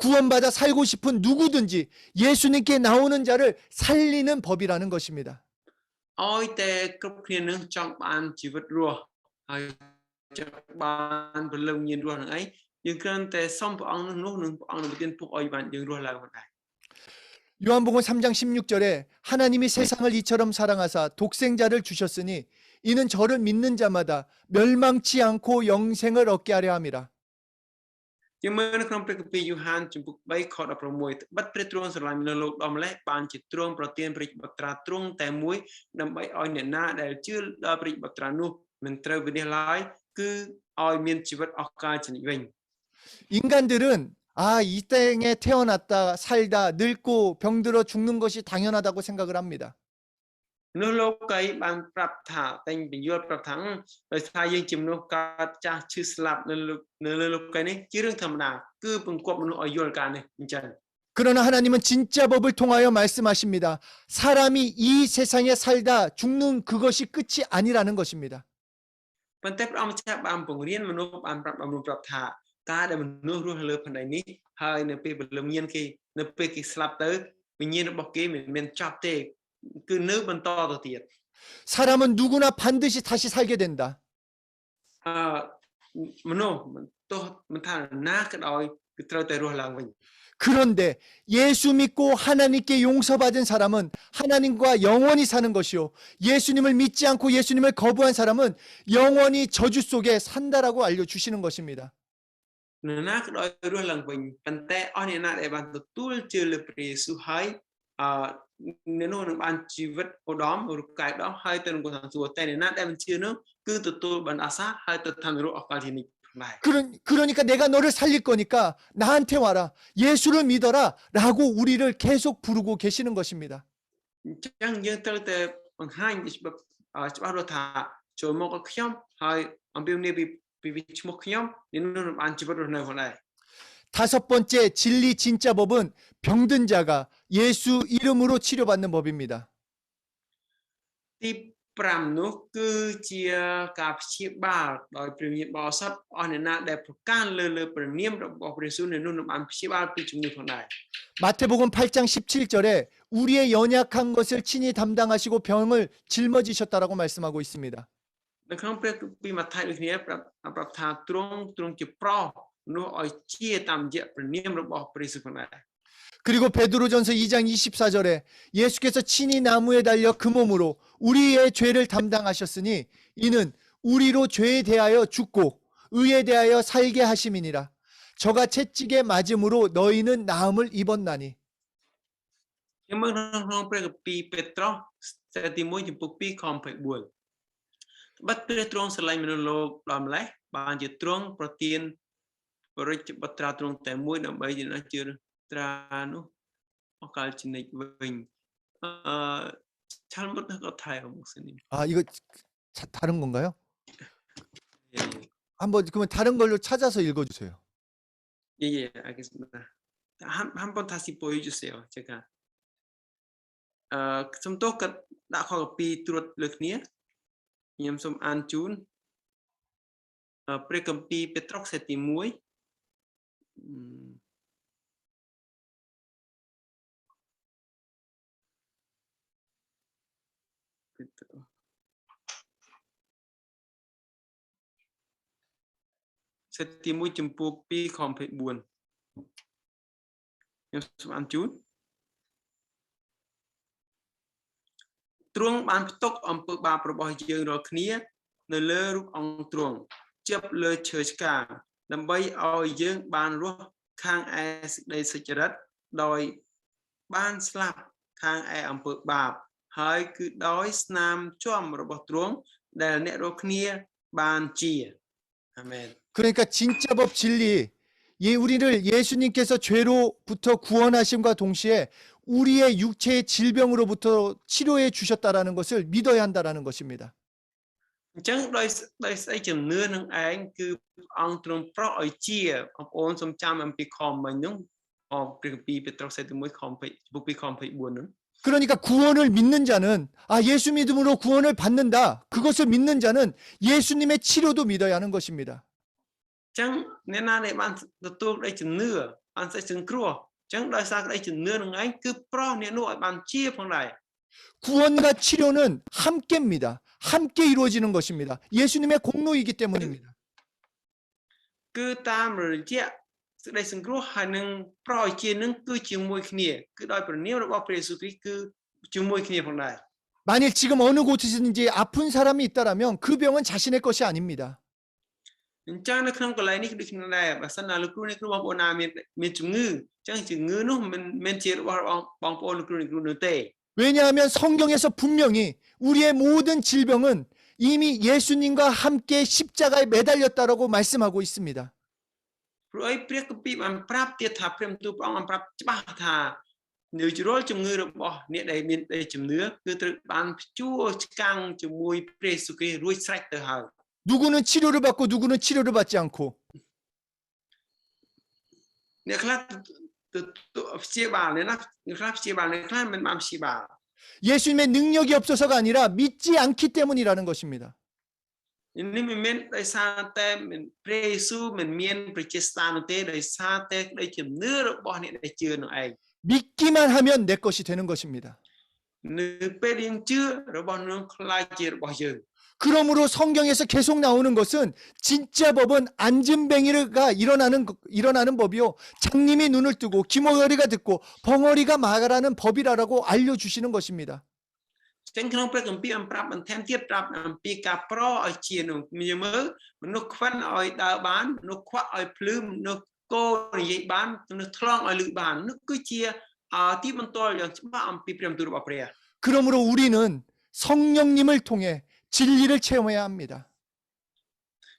구원받아 살고 싶은 누구든지 예수님께 나오는 자를 살리는 법이라는 것입니다. ឲ្យតែគ្រប់គ្នានឹងចង់បានជីវិតរស់ហើយចង់បានព្រលឹងមានរស់នឹងឯងយើងគ្រាន់តែសុំព្រះអង្គនោះនឹងព្រះអង្គនឹងប្រទានពុកឲ្យបានយើងរស់ឡើងផងដែរ 요한복음 3장 16절에 하나님이 세상을 이처럼 사랑하사 독생자를 주셨으니 이는 저를 믿는 자마다 멸망치 않고 영생을 얻게 하려 함이라. យើងមើលនៅក្នុងព្រះគម្ពីរយូហានជំពូក3ខ16បិទព្រះទ្រង់ស្រឡាញ់មនុស្សលោកដល់ម្លេះបានជាទ្រង់ប្រទានព្រះបុត្រាទ្រង់តែមួយដើម្បីឲ្យអ្នកណាដែលជឿដល់ព្រះបុត្រានោះមិនត្រូវវិនាសឡើយគឺឲ្យមានជីវិតអស់កលជានិច្ចវិញ 인간들은 이 땅에 태어났다 살다 늙고 병들어 죽는 것이 당연하다고 생각을 합니다. មនុស្សលោកីបានប្រាប់ថាតែងបញ្យល់ប្រាប់ថាដោយសារយើងជាមនុស្សកើតចាស់ឈឺស្លាប់នៅលើលោកីនេះជារឿងធម្មតាគឺពង្គប់មនុស្សឲ្យយល់ការនេះអញ្ចឹង 그러나 하나님은 진짜 법을 통하여 말씀하십니다. 사람이 이 세상에 살다 죽는 그것이 끝이 아니라는 것입니다. ប៉ុន្តែព្រះអង្គម្ចាស់បានបង្រៀនមនុស្សបានប្រាប់មនុស្សប្រាប់ថាការដែលមនុស្សរស់លើផែនដីនេះហើយនៅពេលពលឹមមានគេនៅពេលគេស្លាប់ទៅវិញ្ញាណរបស់គេមិនមានចប់ទេគឺនៅបន្តទៅទៀត 사람은 누구나 반드시 다시 살게 된다. មនុស្សទោះមិនថាណាក៏ដោយគឺត្រូវតែរស់ឡើងវិញ 그런데 예수 믿고 하나님께 용서받은 사람은 하나님과 영원히 사는 것이요. 예수님을 믿지 않고 예수님을 거부한 사람은 영원히 저주 속에 산다라고 알려주시는 것입니다. នរណាក៏ដោយរស់ឡើងវិញប៉ុន្តែអស់អ្នកណាដែលបានទទួលជឿលើព្រះយេស៊ូវហើយអ្នកនោះនឹងបានជីវិតឧត្តមឬកាយឧត្តមហើយទៅនឹងឋានសួគ៌តែអ្នកណាដែលមិនជឿនោះគឺទទួលបានអាសាហើយទៅឋាននរកអស់កលជានិច្ច 그러니까 내가 너를 살릴 거니까 나한테 와라. 예수를 믿어라. 라고 우리를 계속 부르고 계시는 것입니다. អញ្ចឹងយើងត្រូវតែបង្ហាញច្បាស់រស់ថាចូលមកឲ្យខ្ញុំហើយអំពីនេះពីឈ្មោះខ្ញុំអ្នកនោះនឹងបានជីវិតរស់នៅផងដែរ 다섯 번째 진리 진짜 법은 병든 자가 예수 이름으로 치료받는 법입니다. ទី 5នោះគឺជាការព្យាបាលដោយព្រះវិញ្ញាណបរិសុទ្ធអស់អ្នកណាដែលប្រកាន់លើព្រះនាមរបស់ព្រះយេស៊ូវនៅនោះនឹងបានព្យាបាលពីជំងឺផងដែរ 마태복음 8장 17절에 우리의 연약한 것을 친히 담당하시고 병을 짊어지셨다라고 말씀하고 있습니다. នៅក្នុងព្រះគម្ពីរម៉ាថាយដូចគ្នាប្រាប់ថាទ្រង់ជាប្រោសនោះឲ្យជាតាមរយៈព្រះនាមរបស់ព្រះយេស៊ូវផងដែរ 그리고 베드로전서 2장 24절에 예수께서 친히 나무에 달려 그 몸으로 우리의 죄를 담당하셨으니 이는 우리로 죄에 대하여 죽고 의에 대하여 살게 하심이니라. 저가 채찍에 맞음으로 너희는 나음을 입었나니. ខ្ញុំមើលក្នុងព្រះគម្ពីរពេត្រុសទី1ចំពុក2ខ24ត្បិតព្រះទ្រង់ស្រឡាញ់មនុស្សលោកដល់ម្លេះបានជាទ្រង់ប្រទានបរិជ្ជបត្រាទ្រង់តែមួយដើម្បីជាអ្នកជឿត្រានោះអកាលជនិតវិញ잘못 같아요 목사님. 아 이거 다른 건가요? 예, 한번 그러면 다른 걸로 찾아서 읽어주세요. 예, 알겠습니다. 한번 다시 보여주세요. 제가 좀 똑같 나하고 비 들었 lực niaខ្ញុំសូមអានជូនព្រះគម្ពីរពេត្រុសទី1សេតទី1ចំពោះ2ខ24ខ្ញុំសូមអានជូនទ្រង់បានផ្ទុកអំពើបាបរបស់យើងរាល់គ្នានៅលើរូបអង្គទ្រង់ជាប់លើឈើឆ្កាងដើម្បីឲ្យយើងបានរស់ខាងឯសេចក្តីសុចរិតដោយបានស្លាប់ខាងឯអំពើបាបហើយគឺដោយស្នាមជាំរបស់ទ្រង់ដែលអ្នករាល់គ្នាបានជាអាមែន 그러니까 진짜 법 진리 우리를 예수님께서 죄로부터 구원하심과 동시에 우리의 육체의 질병으로부터 치료해 주셨다라는 것을 믿어야 한다라는 것입니다. អញ្ចឹងដោយស្អីជំនឿនឹងឯងគឺអង្គទ្រង់ប្រោសឲ្យជាបងប្អូនសូមចាំអំពីខមិញនោះព្រះគម្ពីរពេត្រុសទី1ខ24នោះ 그러니까 구원을 믿는 자는 예수 믿음으로 구원을 받는다. 그것을 믿는 자는 예수님의 치료도 믿어야 하는 것입니다. អញ្ចឹងអ្នកណាដែលបានទទួលក្តីជំនឿបានសេចក្តីសង្គ្រោះអញ្ចឹងដោយសារក្តីជំនឿនឹងឯងគឺប្រោសអ្នកនោះឲ្យបានជាផងដែរ 구원과 치료는 함께입니다. 함께 이루어지는 것입니다. 예수님의 공로이기 때문입니다. គឺតាមរយៈសេចក្តីសង្គ្រោះហើយនឹងប្រោសជានឹងគឺជាមួយគ្នាគឺដោយព្រះនាមរបស់ព្រះយេស៊ូវគ្រីស្ទគឺជាមួយគ្នាផងដែរ 만일 지금 어느 곳이든지 아픈 사람이 있다라면 그 병은 자신의 것이 아닙니다. អញ្ចឹងនៅក្នុងកន្លែងនេះដូចគ្នាដែរបើសិនណាលោកគ្រូអ្នកគ្រូបងប្អូនណាមានជំងឺអញ្ចឹងជំងឺនោះមិនមែនជារបស់បងប្អូនលោកគ្រូអ្នកគ្រូនោះទេ 왜냐하면 성경에서 분명히 우리의 모든 질병은 이미 예수님과 함께 십자가에 매달렸다라고 말씀하고 있습니다. ព្រោះអីព្រះគម្ពីរបានប្រាប់ទៀតថាព្រះបន្ទូលព្រះអង្គបានប្រាប់ច្បាស់ថានៅរាល់ជំងឺរបស់អ្នកដែលមានជំនឿគឺត្រូវបានព្យួរឆ្កាំងជាមួយព្រះយេស៊ូវគ្រីស្ទរួចស្រេចទៅហើយ 누구는 치료를 받고 누구는 치료를 받지 않고 អ្នកខ្លះព្យាបាលអ្នកខ្លះព្យាបាលអ្នកខ្លះមិនបានព្យាបាល 예수님의 능력이 없어서가 아니라 믿지 않기 때문이라는 것입니다. នេះមិនមែនដោយសារតែព្រះយេស៊ូវមិនមានប្រជាស្ដារនោះទេដោយសារតែក្តីជំនឿរបស់អ្នកដែលជឿនោះឯង 믿기만 하면 내 것이 되는 것입니다. នៅពេលយើងជឿរបស់នោះខ្លាចជារបស់យើង 그러므로 성경에서 계속 나오는 것은 진짜 법은 안진뱅이가 일어나는 법이요. 장님이 눈을 뜨고 귀머거리가 듣고 벙어리가 말하는 법이라고 알려주시는 것입니다. ចឹងក្នុងព្រះគម្ពីរអំប្រាប់បន្ថែមទៀតប្រាប់អំពីការប្រោសឲ្យជានោះមានមើលមនុស្សខ្វិនឲ្យដើរបានមនុស្សខ្វាក់ឲ្យភ្លឺមនុស្សគោនិយាយបានមនុស្សថ្លង់ឲ្យលឺបាននោះគឺជាទីបន្ទាល់យ៉ាងច្បាស់អំពីព្រះបន្ទូលរបស់ព្រះ 그러므로 우리는 성령님을 통해 진리를 체험해야 합니다.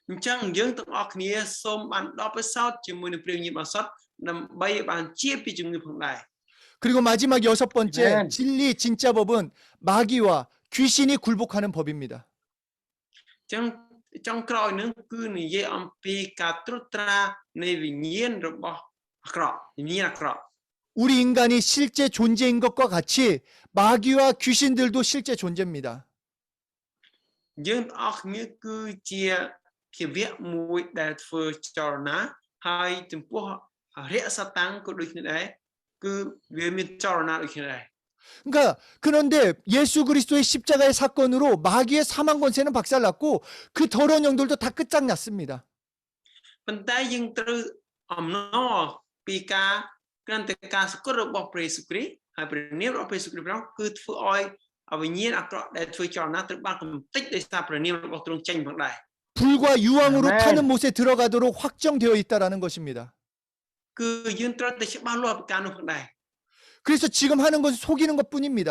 អញ្ចឹងយើងទាំងអស់គ្នាសូមបានដបពិសោធន៍ជាមួយនឹងព្រះវិញ្ញាណបរិសុទ្ធដើម្បីបានជាពីជំងឺផងដែរ 그리고 마지막 6번째 진리 진짜 법은 마귀와 귀신이 굴복하는 법입니다. អញ្ចឹងចុងក្រោយនឹងគឺនិយាយអំពីការត្រួតត្រានៃវិញ្ញាណរបស់អាក្រក់វិញ្ញាណអាក្រក់ 우리 인간이 실제 존재인 것과 같이 마귀와 귀신들도 실제 존재입니다. យើងអស់គ្នាគឺជាភាវៈមួយដែលធ្វើចលនាហើយចំពោះអរិយសតាំងក៏ដូចគ្នាដែរគឺវាមានចលនាដូចគ្នាដែរ 그러니까 그런데 예수 그리스도의 십자가의 사건으로 마귀의 사망 권세는 박살났고 그 더러운 영들도 다 끝장났습니다. ប៉ុន្តែយើងត្រូវអំណរពីការគ្រាន់តែការសក្តិរបស់ព្រះយេស៊ូវគ្រីស្ទហើយព្រះនាមរបស់ព្រះយេស៊ូវគ្រីស្ទគឺធ្វើឲ្យវិញ្ញាណអាក្រក់ដែលធ្វើចលនាត្រូវបានកំទេចដោយសារព្រះនាមរបស់ទ្រង់ចេញផងដែរ 불과 유황으로 아멘. 타는 못에 들어가도록 확정되어 있다라는 것입니다. គឺយើងត្រូវតែច្បាស់លាស់ពីការនោះផងដែរ 그래서 지금 하는 것은 속이는 것뿐입니다.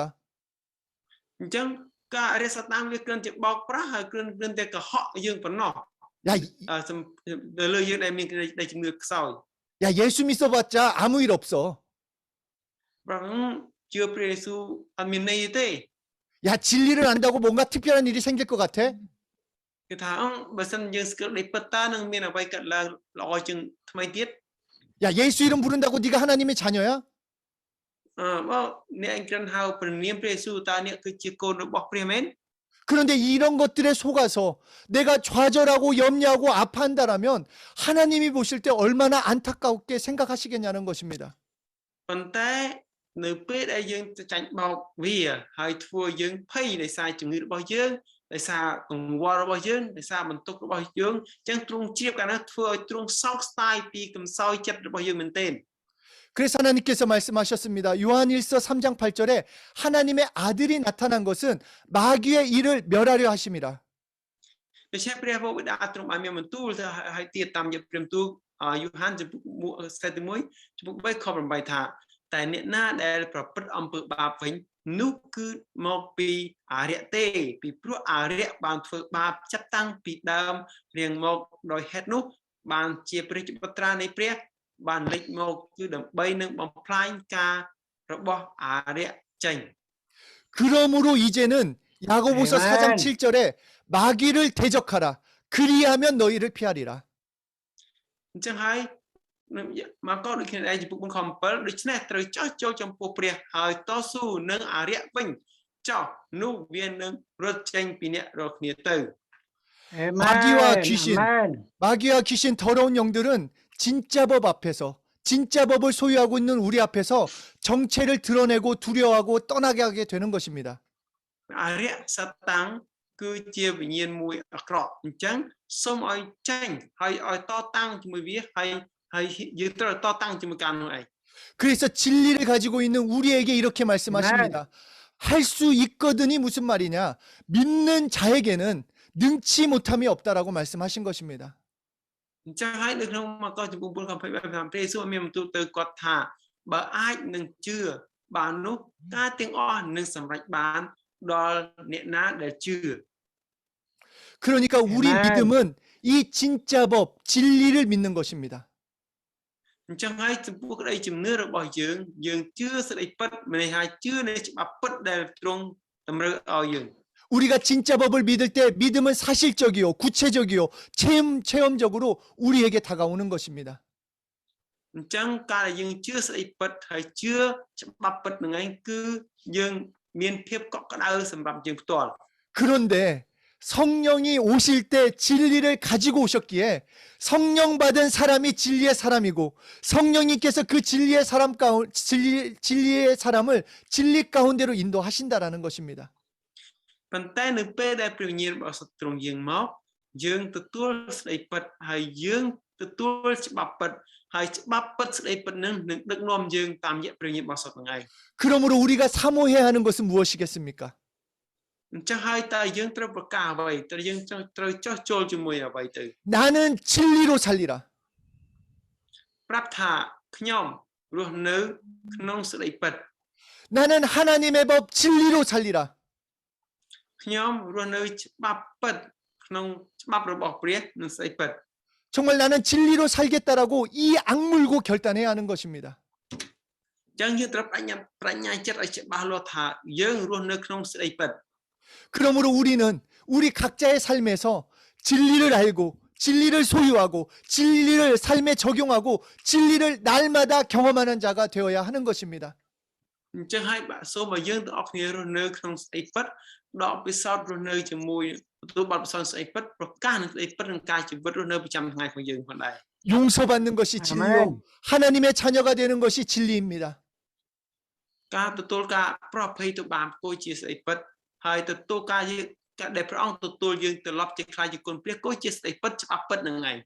អញ្ចឹងការអរិយសតាំងវាគ្រាន់តែបោកប្រាស់ហើយគ្រាន់តែកុហកយើងប៉ុណ្ណោះ 야, លើយើងដែលមានដែលជំនឿខ្សោយ 야 예수 믿어봤자 아무 일 없어. ប្រហែលជឿព្រះយេស៊ូវអត់មានន័យទេ 야 진리를 안다고 뭔가 특별한 일이 생길 것 같아? គឺថាបើសិនយើងស្គាល់ដីពិតតើនឹងមានអ្វីកើតឡើងល្អជាងថ្មីទៀត 야 예수 이름 부른다고 네가 하나님의 자녀야? បើអ្នកគ្រាន់ហៅព្រះនាមព្រះយេស៊ូវតើអ្នកគឺជាកូនរបស់ព្រះមែន 그런데 이런 것들에 속아서 내가 좌절하고 염려하고 아파한다라면 하나님이 보실 때 얼마나 안타깝게 생각하시겠냐는 것입니다. ប៉ុន្តែនៅពេលដែលយើងចាញ់បោកវាហើយធ្វើយើងភ័យដោយសារជំងឺរបស់យើងដោយសារកង្វល់របស់យើងដោយសារបន្ទុករបស់យើងអញ្ចឹងទ្រង់ជ្រាបកាលនោះធ្វើឲ្យទ្រង់សោកស្ដាយពីកំសោយចិត្តរបស់យើងមែនទែន 그래서 하나님께서 말씀하셨습니다. 요한일서 3장 8절에 하나님의 아들이 나타난 것은 마귀의 일을 멸하려 하심이라. ដូច្នេះព្រះបិតាទ្រង់បានមានបន្ទូលទៅឲ្យទៀតតាមរយៈព្រះបន្ទូលយូហានចំពុកខ្សែទី1ចំពុក3ខ8ថាតែអ្នកណាដែលប្រព្រឹត្តអំពើបាបវិញនោះគឺមកពីអរិយទេពីព្រោះអរិយបានធ្វើបាបចាប់តាំងពីដើមរៀងមកដោយហេតុនោះបានជាព្រះបុត្រានៃព្រះបានលេចមកគឺដើម្បីនឹងបំផ្លាញការរបស់អរិយចេញ 그러므로 이제는 야고보서 아멘. 4장 7절에 마귀를 대적하라. 그리하면 너희를 피하리라. អញ្ចឹងហើយមកក៏ដូចគ្នាដែរចំពុក4ខ7ដូច្នេះត្រូវចោះចូលចំពោះព្រះហើយតស៊ូនឹងអរិយវិញចោះនោះវានឹងរត់ចេញពីអ្នករាល់គ្នាទៅ 마귀와 아멘. 귀신. 아멘. 마귀와 귀신 더러운 영들은 진짜 법 앞에서 진짜 법을 소유하고 있는 우리 앞에서 정체를 드러내고 두려워하고 떠나게 하게 되는 것입니다. អរិយសតាំងគឺជាវិញ្ញាណមួយអាក្រក់អញ្ចឹងសូមឲ្យចេញហើយឲ្យតតាំងជាមួយវាហើយយើងត្រូវតតាំងជាមួយការនោះឯង 그래서 진리를 가지고 있는 우리에게 이렇게 말씀하십니다. 할 수 있거든이 무슨 말이냐? 믿는 자에게는 능치 못함이 없다라고 말씀하신 것입니다. អញ្ចឹងហើយនៅក្នុងមកក៏ចំពុក4ខ23ព្រះយេស៊ូវមានបន្ទូលទៅគាត់ថាបើអាចនឹងជឿបាននោះការទាំងអស់នឹងសម្រេចបានដល់អ្នកណាដែលជឿ 그러니까 우리 아멘. 믿음은 이 진짜 법, 진리를 믿는 것입니다. អញ្ចឹងហើយចំពោះក្តីជំនឿរបស់យើងជឿសេចក្តីពិតមិនន័យថាជឿនៅច្បាប់ពិតដែលទ្រង់តម្រូវឲ្យយើង 우리가 진짜 법을 믿을 때 믿음은 사실적이요, 구체적이요, 체험적으로 우리에게 다가오는 것입니다. អញ្ចឹងការដែលយើងជឿសេចក្តីពិតហើយជឿច្បាប់ពិតហ្នឹងឯងគឺយើងមានភាពកក់ក្ដៅសម្រាប់យើងផ្ទាល់ 그런데 성령이 오실 때 진리를 가지고 오셨기에 성령 받은 사람이 진리의 사람이고 성령님께서 그 진리의 사람을 진리 가운데로 인도하신다라는 것입니다. ប៉ុន្តែនៅពេលដែលព្រះវិញ្ញាណរបស់សទ្រង់យាងមកយើងទទួលសេចក្តីពិតហើយយើងទទួលច្បាប់ពិតហើយច្បាប់ពិតសេចក្តីពិតនឹងដឹកនាំយើងតាមរយៈព្រះវិញ្ញាណរបស់សទ្រង់ឯង 그러므로 우리가 사모해야 하는 것은 무엇이겠습니까? អញ្ចឹងហើយតើយើងត្រូវប្រកាសអ្វីតើយើងត្រូវចោះចូលជាមួយអ្វីទៅ 나는 진리로 살리라. ប្រាប់ថាខ្ញុំរស់នៅក្នុងសេចក្តីពិត 나는 하나님의 법 진리로 살리라. ខ្ញុំរស់នៅច្បាប់ពិតក្នុងច្បាប់របស់ព្រះនិងសេចក្តីពិត 정말 나는 진리로 살겠다라고 이 악물고 결단해야 하는 것입니다. អញ្ចឹងយើងត្រូវប្រាជ្ញាចិត្តឲ្យច្បាស់លាស់ថាយើងរស់នៅក្នុងសេចក្តីពិត 그러므로 우리는 우리 각자의 삶에서 진리를 알고 진리를 소유하고 진리를 삶에 적용하고 진리를 날마다 경험하는 자가 되어야 하는 것입니다. អញ្ចឹងហើយបាទសូមឲ្យយើងទាំងអស់គ្នារស់នៅក្នុងសេចក្តីពិតដកពិសោធន៍រស់នៅជាមួយ ទទួលបទពិសោធន៍ស្អីពិតប្រកាសនឹងស្អីពិតក្នុងការជីវិតរស់នៅប្រចាំថ្ងៃของយើងផងដែរ 용서받는 것이 진리요 하나님의 자녀가 되는 것이 진리입니다. ការទទួលការប្រោសភ័យទៅបានគួរជាស្អីពិតហើយទទួលការយើងការដែលព្រះអង្គទទួលយើងត្រឡប់ជាខ្លាចជាគុណព្រះគួរជាស្អីពិតច្បាប់ពិតនឹងឯង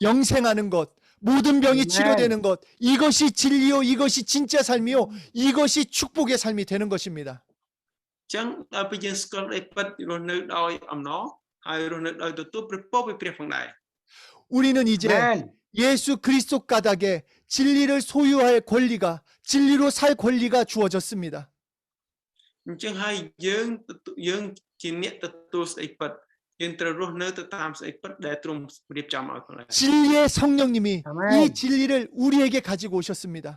영생하는 것, 모든 병이 치료되는 것, 이것이 진리요, 이것이 진짜 삶이요, 이것이 축복의 삶이 되는 것입니다. អញ្ចឹងដល់ពេលយើងស្គាល់ស្អីពិតរស់នៅដោយអំណរហើយរស់នៅដោយទទួលព្រះពរពីព្រះផងដែរ 우리는 이제 예수 그리스도 까닭에 진리를 소유할 권리가 진리로 살 권리가 주어졌습니다. អញ្ចឹងហើយយើងជាអ្នកទទួលស្អីពិតយើងត្រូវរស់នៅទៅតាមស្អីពិតដែលទ្រង់រៀបចំឲ្យផងដែរ 진리의 성령님이 이 진리를 우리에게 가지고 오셨습니다.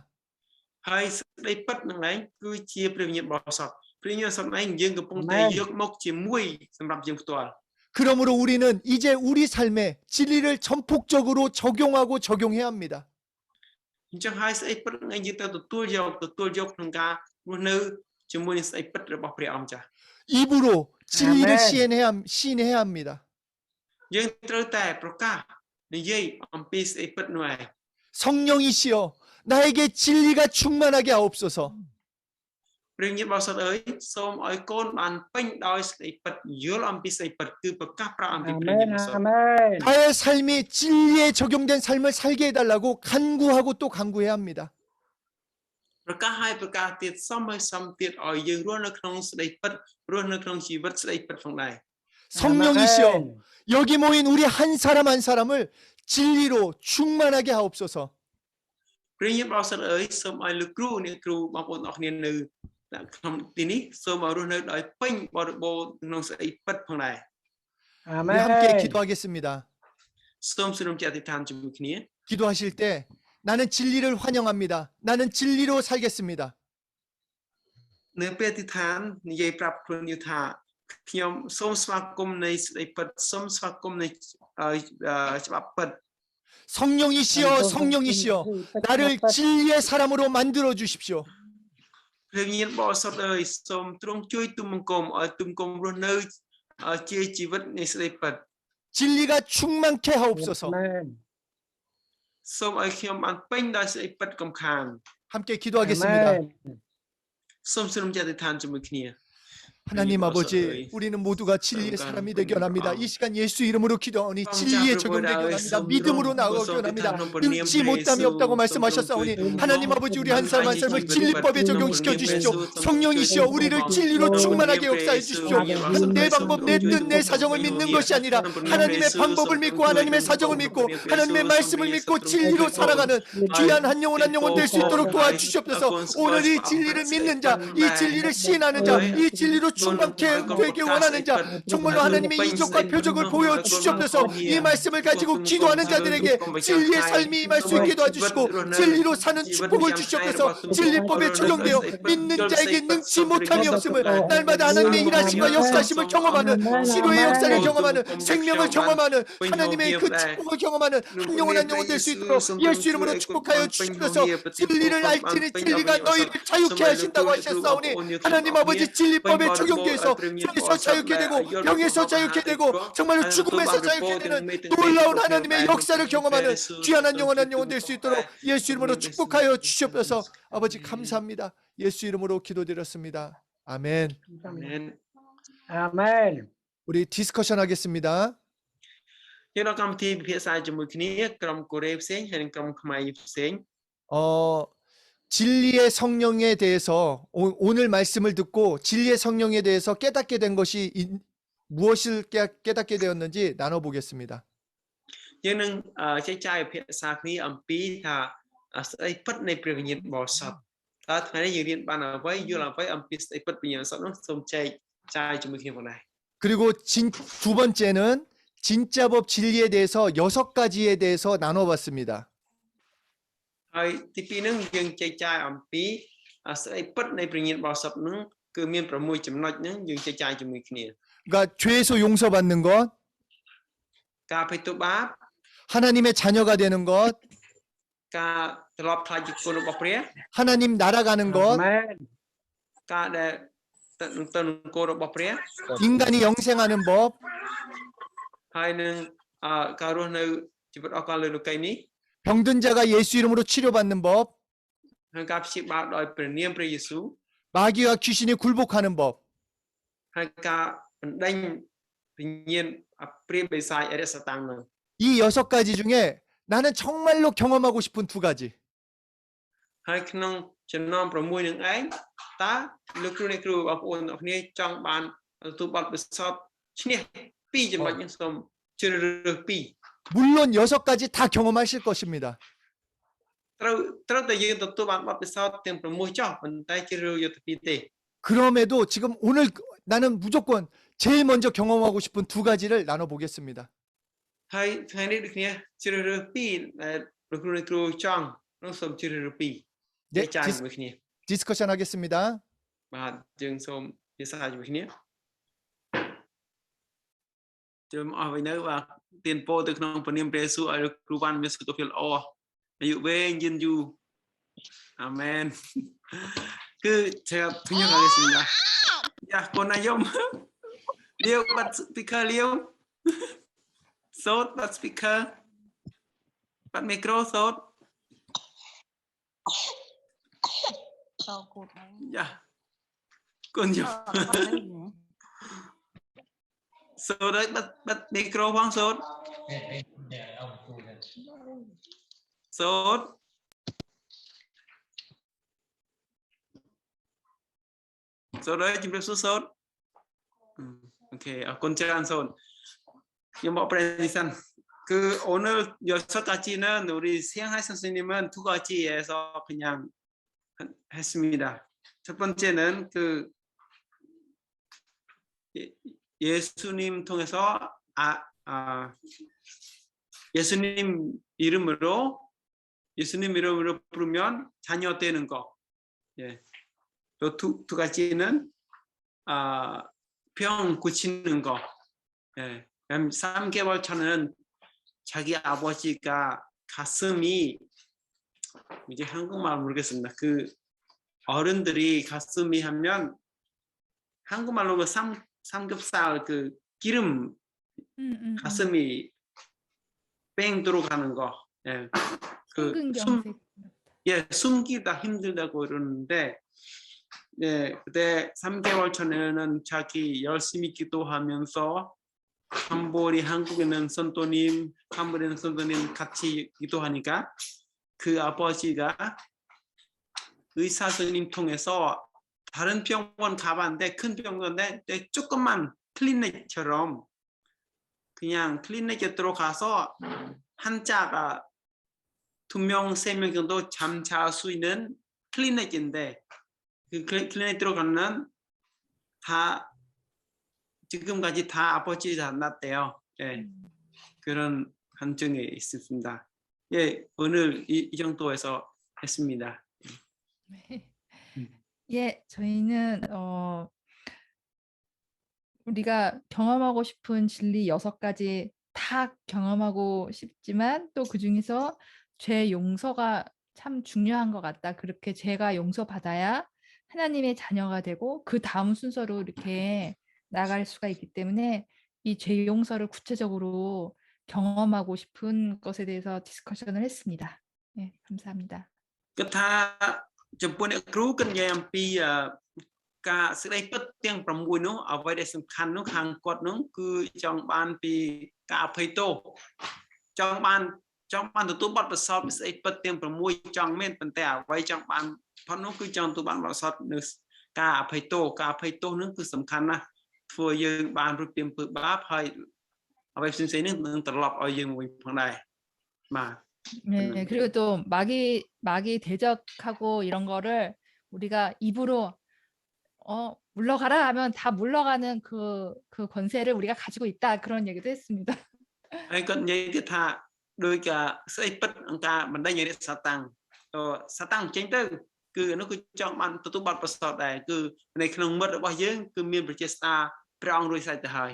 ហើយស្អីពិតនឹងឯងគឺជាព្រះវិញ្ញាណបរិសុទ្ធព្រះវិញ្ញាណបរិសុទ្ធឯងយើងកំពុងតែយកមកជាមួយសម្រាប់យើងផ្ទាល់ 그러므로 우리는 이제 우리 삶에 진리를 전폭적으로 적용하고 적용해야 합니다. អញ្ចឹងហើយស្អីពិតនឹងឯងយើងត្រូវទទួលយកក្នុងការរស់នៅជាមួយនឹងស្អីពិតរបស់ព្រះអង្គចាស់ 입으로 진리를 시인해야 합니다. យើងត្រូវតែប្រកាសនិយាយអំពីស្អីពិតនោះឯង 성령이시여 나에게 진리가 충만하게 하옵소서. ព្រះញាតិបរិសុទ្ធអើយសូមឲ្យកូនបានពេញដោយស្អីពិតយល់អំពីស្អីពិតគឺប្រកាសប្រាប់អំពីព្រះញាតិបរិសុទ្ធ 나의 삶이 진리에 적용된 삶을 살게 해달라고 간구하고 또 간구해야 합니다. ប្រកាសឲ្យប្រកាសទៀតសមឲ្យសមទៀតឲ្យយើងរស់នៅក្នុងស្ដីពិតរស់នៅក្នុងជីវិតស្ដីពិតផងដែរ 성령이시여 여기 모인 우리 한 사람 한 사람을 진리로 충만하게 하옵소서. ព្រះញាតិបរិសុទ្ធអើយសូមឲ្យលោកគ្រូអ្នកគ្រូបងប្អូនអរគ្នានៅក្នុងទីនេះសូមឲ្យរស់នៅដោយពេញបរិបូរណ៍ក្នុងស្អីពិតផងដែរ 우리 함께 기도하겠습니다. សូមសូមជាអធិដ្ឋានជាមួយគ្នា 기도하실 때 나는 진리를 환영합니다. 나는 진리로 살겠습니다. នៅពេលអធិដ្ឋាននិយាយប្រាប់ខ្លួនយើងថាខ្ញុំសូមស្វាគមន៍នៃស្ដីពិតសូមស្វាគមន៍នៃច្បាប់ពិត 성령이시여 성령이시여 나를 진리의 사람으로 만들어 주십시오. ព្រះញាតិបរិសុទ្ធអើយសូមទ្រង់ជួយទុំបង្គំឲ្យទុំបង្គំរស់នៅជាជីវិតនៃស្ដីពិត 진리가 충만케 하옵소서. សូមឲ្យខ្ញុំបានពេញដោយស្ដីពិតកំខាន 함께 기도하겠습니다. សូមសូមជាអធិដ្ឋានជាមួយគ្នា 하나님 아버지 우리는 모두가 진리의 사람이 되기 원합니다. 이 시간 예수 이름으로 기도하오니 진리에 적용되기 원합니다. 믿음으로 나아가기 원합니다. 능치 못함이 없다고 말씀하셨사오니 하나님 아버지 우리 한 사람 한 사람을 진리법에 적용시켜 주십시오. 성령이시여 우리를 진리로 충만하게 역사해 주십시오. 내 방법 내 뜻 내 사정을 믿는 것이 아니라 하나님의 방법을 믿고 하나님의 사정을 믿고 하나님의 말씀을 믿고 진리로 살아가는 귀한 한 영혼 될 수 있도록 도와주시옵소서. 오늘 이 진리를 믿는 자, 이 진리를 시인하는 자, 이 진리로 충만케 되게 원하는 자, 정말로 하나님의 이적과 표적을 보여주시옵소서. 이 말씀을 가지고 기도하는 자들에게 진리의 삶이 임할 수 있게 도와주시고 진리로 사는 축복을 주시옵소서. 진리법에 적용되어 믿는 자에게 능치 못함이 없음을 날마다 하나님의 일하심과 역사심을 경험하는 치료의 역사를 경험하는 생명을 경험하는 하나님의 그 축복을 경험하는 한 영혼 될 수 있도록 예수 이름으로 축복하여 주시옵소서. 진리를 알지니 진리가 너희를 자유케 하신다고 하셨사오니 하나님 아버지 진리법에 적용돼서 죄에서 자유케 되고 병에서 자유케 되고 정말로 죽음에서 자유케 되는 놀라운 하나님의 역사를 경험하는 귀한 한 영혼 될 수 있도록 예수 이름으로 축복하여 주시옵소서. 아버지 감사합니다. 예수 이름으로 기도드렸습니다. 아멘. 아멘. 우리 디스커션 하겠습니다. យើងដល់កម្មវិធីពិភាក្សាជាមួយគ្នាក្រុមកូរ៉េផ្សេងហើយនិងក្រុមខ្មែរផ្សេង 진리의 성령에 대해서 오늘 말씀을 듣고 진리의 성령에 대해서 깨닫게 된 것이 무엇을 깨닫게 되었는지 나눠보겠습니다. យើងនឹងចែកចាយភាសាគ្នាអំពីថាស្ដីពិតនៃព្រះវិញ្ញាណបរិសុទ្ធតើថ្ងៃនេះយើងរៀនបានអ្វីយល់អ្វីអំពីស្ដីពិតវិញ្ញាណបរិសុទ្ធនោះសូមចែកចាយជាមួយគ្នាផងដែរ 그리고 두 번째는 진짜법 진리에 대해서 6가지에 대해서 나눠봤습니다. ហើយទីពីរហ្នឹងយើងចែកចាយអំពីស្ដីពិតនៃព្រះវិញ្ញាណបរិសុទ្ធហ្នឹងគឺមាន6ចំណុចហ្នឹងយើងចែកចាយជាមួយគ្នា 그러니까 죄에서 용서받는 것, ការភ័យទោសបាប 하나님의 자녀가 되는 것, ការត្រឡប់ខ្លាចជាកូនរបស់ព្រះ 하나님 날아가는 것, ការដែល ទៅនគររបស់ព្រះ 인간이 영생하는 법, ហើយនឹងការរស់នៅជីវិតអស់កលលើលោកីយ៍នេះ 병든 자가 예수 이름으로 치료받는 법, ហើយការព្យាបាលដោយព្រះនាមព្រះយេស៊ូវ 마귀와 귀신이 굴복하는 법. ហើយការបណ្ដេញវិញ្ញាណព្រាយបិសាចអរិយសតាំងនឹង 이 6가지 중에 나는 정말로 경험하고 싶은 2가지. ហើយក្នុងចំណោម6នឹងឯងតើលោកគ្រូអ្នកគ្រូបងប្អូនអរគ្នាចង់បានទទួលបទពិសោធន៍ឈ្នះ2ចំណុចនេះសូមជ្រើសរើស2 물론 6가지 다 경험하실 것입니다. ត្រូវតែយើងទទួលបានបទពិសោធន៍ទាំង6ចុះប៉ុន្តែជ្រើសរើសយកទៅ2ទេ 그럼에도 지금 오늘 나는 무조건 제일 먼저 경험하고 싶은 2가지를 나눠보겠습니다. ហើយថ្ងៃនេះដូចគ្នាជ្រើសរើស2ដែលលោកគ្រូអ្នកគ្រូចង់នោះសូមជ្រើសរើស2 네, ចាយជាមួយគ្នា 디스커션 하겠습니다. បាទយើងសូមពិសាជាមួយគ្នាចូលអស់វិញនៅបាទទានពោទៅក្នុងព្រះនាមព្រះយេស៊ូវឲ្យលោកគ្រូបានមានសុខភាពល្អអាយុវែងយឺនយូរអាមែនគឺ제가 분명하겠습니다. 야, 권나염. 리오 bắt speaker liêu. Sốt bắt speaker. Bắt micro sốt. Dạ. Con nhầm. Sốt đấy bắt micro khoang sốt. Sốt. Sốt đấy chúng ta sốt. Ok, conច្រើនសូនខ្ញុំបកប្រែនេះសិនគឺ 오늘 6가지는 우리 시향할 선생님은 2가지에서 그냥 했습니다. 첫 번째는 그 예수님 통해서 예수님 이름으로 부르면 자녀 되는 거. 예. 또 두 가지는 병 고치는 거. 예. 3개월 차는 자기 아버지가 가슴이 이제 한국말 모르겠습니다. 그 어른들이 가슴이 하면 한국말로 그 삼겹살 그 기름 가슴이 뺑 들어가는 거. 예. 그 숨기다 힘들다고 그러는데 네, 그때 3개월 전에는 자기 열심히 기도하면서 한보리 한국에는 선도님, 한보리는 선도님 같이 기도하니까 그 아버지가 의사 선생님 통해서 다른 병원 가봤는데 큰 병원인데 조금만 클리닉처럼 그냥 클리닉에 들어가서 환자가 2명, 3명 정도 잠잘 수 있는 클리닉인데 그 클리닉 들어가는 다 지금까지 다 아버지 안 났대요. 예, 그런 한증이 있습니다. 예, 오늘 이 정도에서 했습니다. 예, 저희는 우리가 경험하고 싶은 진리 6가지 다 경험하고 싶지만 또 그중에서 죄 용서가 참 중요한 것 같다. 그렇게 죄가 용서받아야 하나님의 자녀가 되고 그 다음 순서로 이렇게 나갈 수가 있기 때문에 이 죄 용서를 구체적으로 경험하고 싶은 것에 대해서 디스커션을 했습니다. 네, 감사합니다. គិតថាចំពោះអ្នកគ្រូគិតនិយាយអំពីការសេចក្តីពិតទាំង6នោះអ្វីដែលសំខាន់នោះខាងគាត់នោះគឺចង់បានពីការអភ័យទោសចង់បានទទួលបទពិសោធន៍ពីស្អីពិតទាំង6ចង់មែនប៉ុន្តែអ្វីចង់បានផុតនោះគឺចង់ទទួលបានបទពិសោធន៍នៅការអភ័យទោសនោះគឺសំខាន់ណាស់ធ្វើយើងបានរួចពីអំពើបាបហើយអ្វីផ្សេងៗនេះនឹងត្រឡប់ឲ្យយើងវិញផងដែរបាទ 네, 그리고 또 마귀 대적하고 이런 거를 우리가 입으로 물러가라 하면 다 물러가는 그 권세를 우리가 가지고 있다 그런 얘기도 했습니다. ហើយគាត់និយាយទៀតថាដូចស្អីពិតអង្គការបណ្ដេញរិទ្ធសាតាំងសាតាំងចេញទៅគឺនោះគឺចង់បានទទួលបទពិសោធន៍ដែរគឺនៅក្នុងមិត្តរបស់យើងគឺមានប្រជាស្ដាព្រះអង្គរួចស្រេចទៅហើយ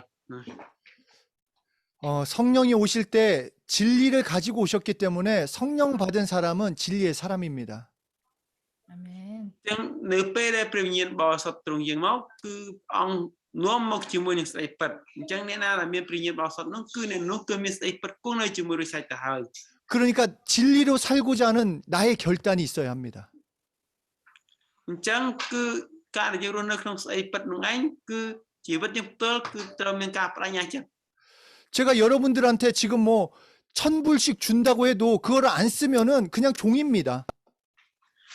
성령이 오실 때 진리를 가지고 오셨기 때문에 성령 받은 사람은 진리의 사람입니다. 아멘. ចឹងនៅពេលដែលព្រះវិញ្ញាណបរិសុទ្ធទ្រង់យាងមកគឺអង្គនាំមកជាមួយនឹងស្ដីពិតអញ្ចឹងអ្នកណាដែលមានព្រះវិញ្ញាណបរិសុទ្ធនោះគឺអ្នកនោះគឺមានស្ដីពិតគង់នៅជាមួយរិះសាច់ទៅហើយ 그러니까 진리로 살고자 하는 나의 결단이 있어야 합니다. អញ្ចឹងគឺការដែលយើងរស់នៅក្នុងស្ដីពិតនោះឯងគឺជីវិតយើងផ្ទាល់គឺត្រូវមានការបដិញ្ញាចិត្ត 제가 여러분들한테 지금 뭐 1000불씩 준다고 해도 그거를 안 쓰면은 그냥 종입니다.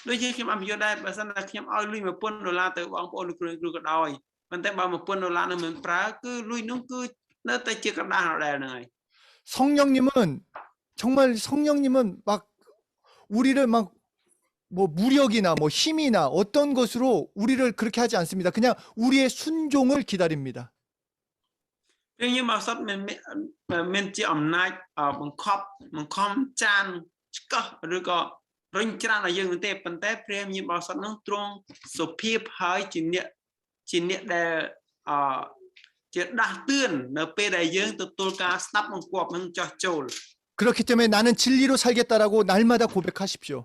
ដូចជាខ្ញុំអភិយោគដែរបើសិនតែខ្ញុំឲ្យលុយ$1000ទៅបងប្អូនគ្រូក៏ដោយប៉ុន្តែបើ$1000នឹងមិនប្រើគឺលុយនោះគឺនៅតែជាក្រដាសដដែលហ្នឹងហើយ 성령님은 정말 성령님은 막 우리를 막 뭐 무력이나 뭐 힘이나 어떤 것으로 우리를 그렇게 하지 않습니다. 그냥 우리의 순종을 기다립니다. ព្រះយើងមកសតមិនជាអំណាចបង្ខំចានឆ្កឹះឬក៏រញច្រានឲ្យយើងនោះទេប៉ុន្តែព្រះញាបោសតនោះទ្រង់សុភាពហើយជាអ្នកដែលជាដាស់តឿននៅពេលដែលយើងទទួលការស្ដាប់បង្គាប់នឹងចោះចូល 그렇기 때문에 나는 진리로 살겠다라고 날마다 고백하십시오.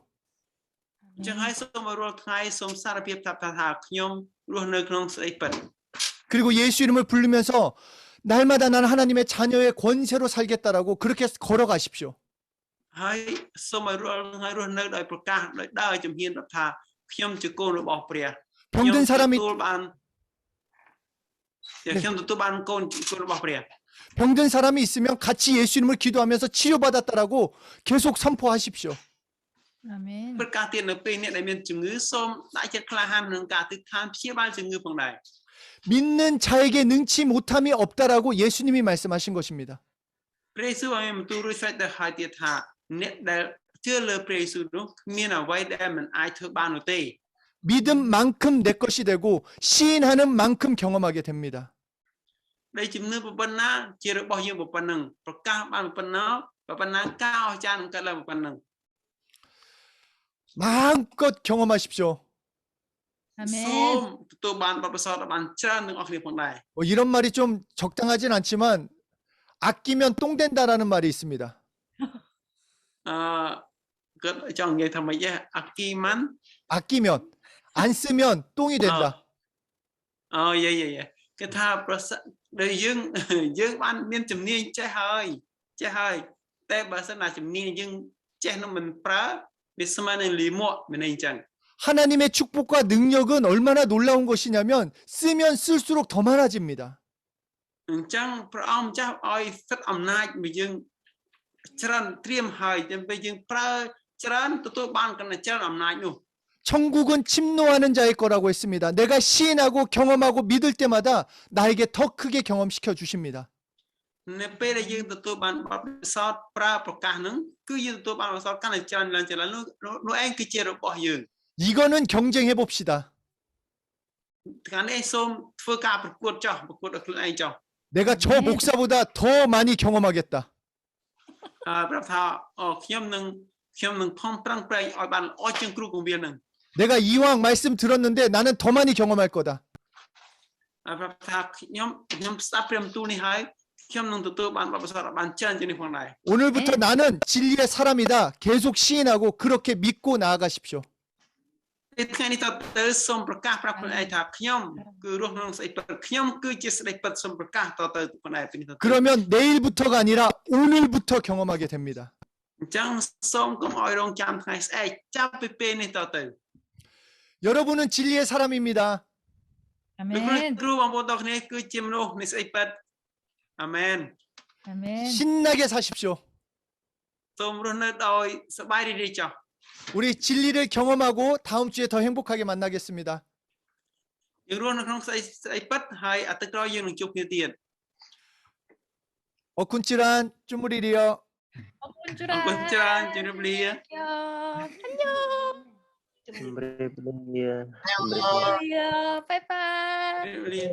អញ្ចឹងហើយសូមរាល់ថ្ងៃសូមសារភាពថាខ្ញុំរស់នៅក្នុងស្ដីពិត 그리고 예수 이름을 부르면서 날마다 나는 하나님의 자녀의 권세로 살겠다라고 그렇게 걸어가십시오. ហើយសូមរាល់ថ្ងៃរស់នៅដោយប្រកាសដោយដើរជំហានថាខ្ញុំជាកូនរបស់ព្រះ 병든 사람이 ខ្ញុំទទួលបានកូនរបស់ព្រះ 병든 사람이 있으면 같이 예수 이름을 기도하면서 치료받았다라고 계속 선포하십시오. 아멘. ប្រកាសទៀតនៅពេលអ្នកដែលមានជំងឺសូមដាក់ចិត្តក្លាហានក្នុងការទិដ្ឋានព្យាបាលជំងឺផងដែរ 믿는 자에게 능치 못함이 없다라고 예수님이 말씀하신 것입니다. ព្រះយេស៊ូវបានបន្ទូលរួចស្រេចទៅហើយទៀតថាអ្នកដែលជឿលើព្រះយេស៊ូវនោះគ្មានអ្វីដែលមិនអាចធ្វើបាននោះទេ 믿음만큼 내 것이 되고 시인하는 만큼 경험하게 됩니다. ដែលជំនឿប៉ុណ្ណាជារបស់យើងប៉ុណ្ណឹងប្រកាសបានប៉ុណ្ណាការអស្ចារ្យនឹងកើតឡើងប៉ុណ្ណឹង 마음껏 경험하십시오. 아멘. សូមទទួលបានបទពិសោធន៍បានច្រើនទាំងអស់គ្នាផងដែរ 뭐 이런 말이 좀 적당하진 않지만 아끼면 똥 된다라는 말이 있습니다. គាត់ចង់និយាយថាម៉េចអាគីម៉ាន់ 아끼면 안 쓰면 똥이 된다. យេគឺថាប្រសិទ្ធដែលយើងបានមានជំនាញចេះហើយតែបើសិនណាជំនាញយើងចេះនឹងមិនប្រើវាស្មើនឹងលីមកមិនអីចឹង 하나님의 축복과 능력은 얼마나 놀라운 것이냐면 쓰면 쓸수록 더 많아집니다. អញ្ចឹងព្រះអង្គម្ចាស់ឲ្យសិទ្ធិអំណាចមកយើងច្រើនត្រៀមហើយតែពេលយើងប្រើច្រើនទទួលបានកាន់តែច្រើនអំណាចនោះ 천국은 침노하는 자의 거라고 했습니다. 내가 시인하고 경험하고 믿을 때마다 나에게 더 크게 경험시켜 주십니다. នៅពេលដែលយើងទទួលបានបទពិសោធន៍ប្រើប្រកាសហ្នឹងគឺយើងទទួលបានបទពិសោធន៍កាន់តែច្រើនឡើងនោះឯងគឺជារបស់យើង 이거는 경쟁해 봅시다. ថ្ងៃនេះសូមធ្វើការប្រកួតចោះប្រកួតដល់ខ្លួនឯងចោះ 내가 저 목사보다 더 많이 경험하겠다. ប្រាប់ថាខ្ញុំនឹងខំប្រឹងប្រែងឲ្យបានល្អជាងគ្រូគង្វាលហ្នឹង 내가 이왕 말씀 들었는데 나는 더 많이 경험할 거다. ប្រាប់ថាខ្ញុំស្ដាប់ព្រះបន្ទូលនេះហើយខ្ញុំនឹងទទួលបានបទពិសោធន៍បានច្រើនជាងនេះផងដែរ 오늘부터 나는 진리의 사람이다. 계속 시인하고 그렇게 믿고 나아가십시오. ថ្ងៃនេះទៅសូមប្រកាសប្រាប់ខ្លួនឯងថាខ្ញុំគឺរស់ក្នុងស្អីពិតខ្ញុំគឺជាស្ដីពិតសូមប្រកាសតទៅខ្លួនឯងពីនេះទៅ 그러면 내일부터가 아니라 오늘부터 경험하게 됩니다. អញ្ចឹងសូមកុំឲ្យរងចាំថ្ងៃស្អែកចាប់ពីពេលនេះតទៅ 여러분은 진리의 사람입니다. 아멘. គ្រូបងប្អូនទាំងគ្នាគឺជាមនុស្សនៃស្អីពិតអាមែន 아멘. 신나게 사십시오. សូមរស់នៅដោយសប្បាយរីករាយចុះ 우리 진리를 경험하고 다음 주에 더 행복하게 만나겠습니다. យើងរស់នៅក្នុងស្អីពិតហើយអាទិត្យក្រោយយើងនឹងជួបគ្នាទៀត 어쿤찌란 쭈무리리요. អរគុណច្រើនជម្រាបលា 안녕.ជំរាបលា 빠이빠이. ជម្រាបលា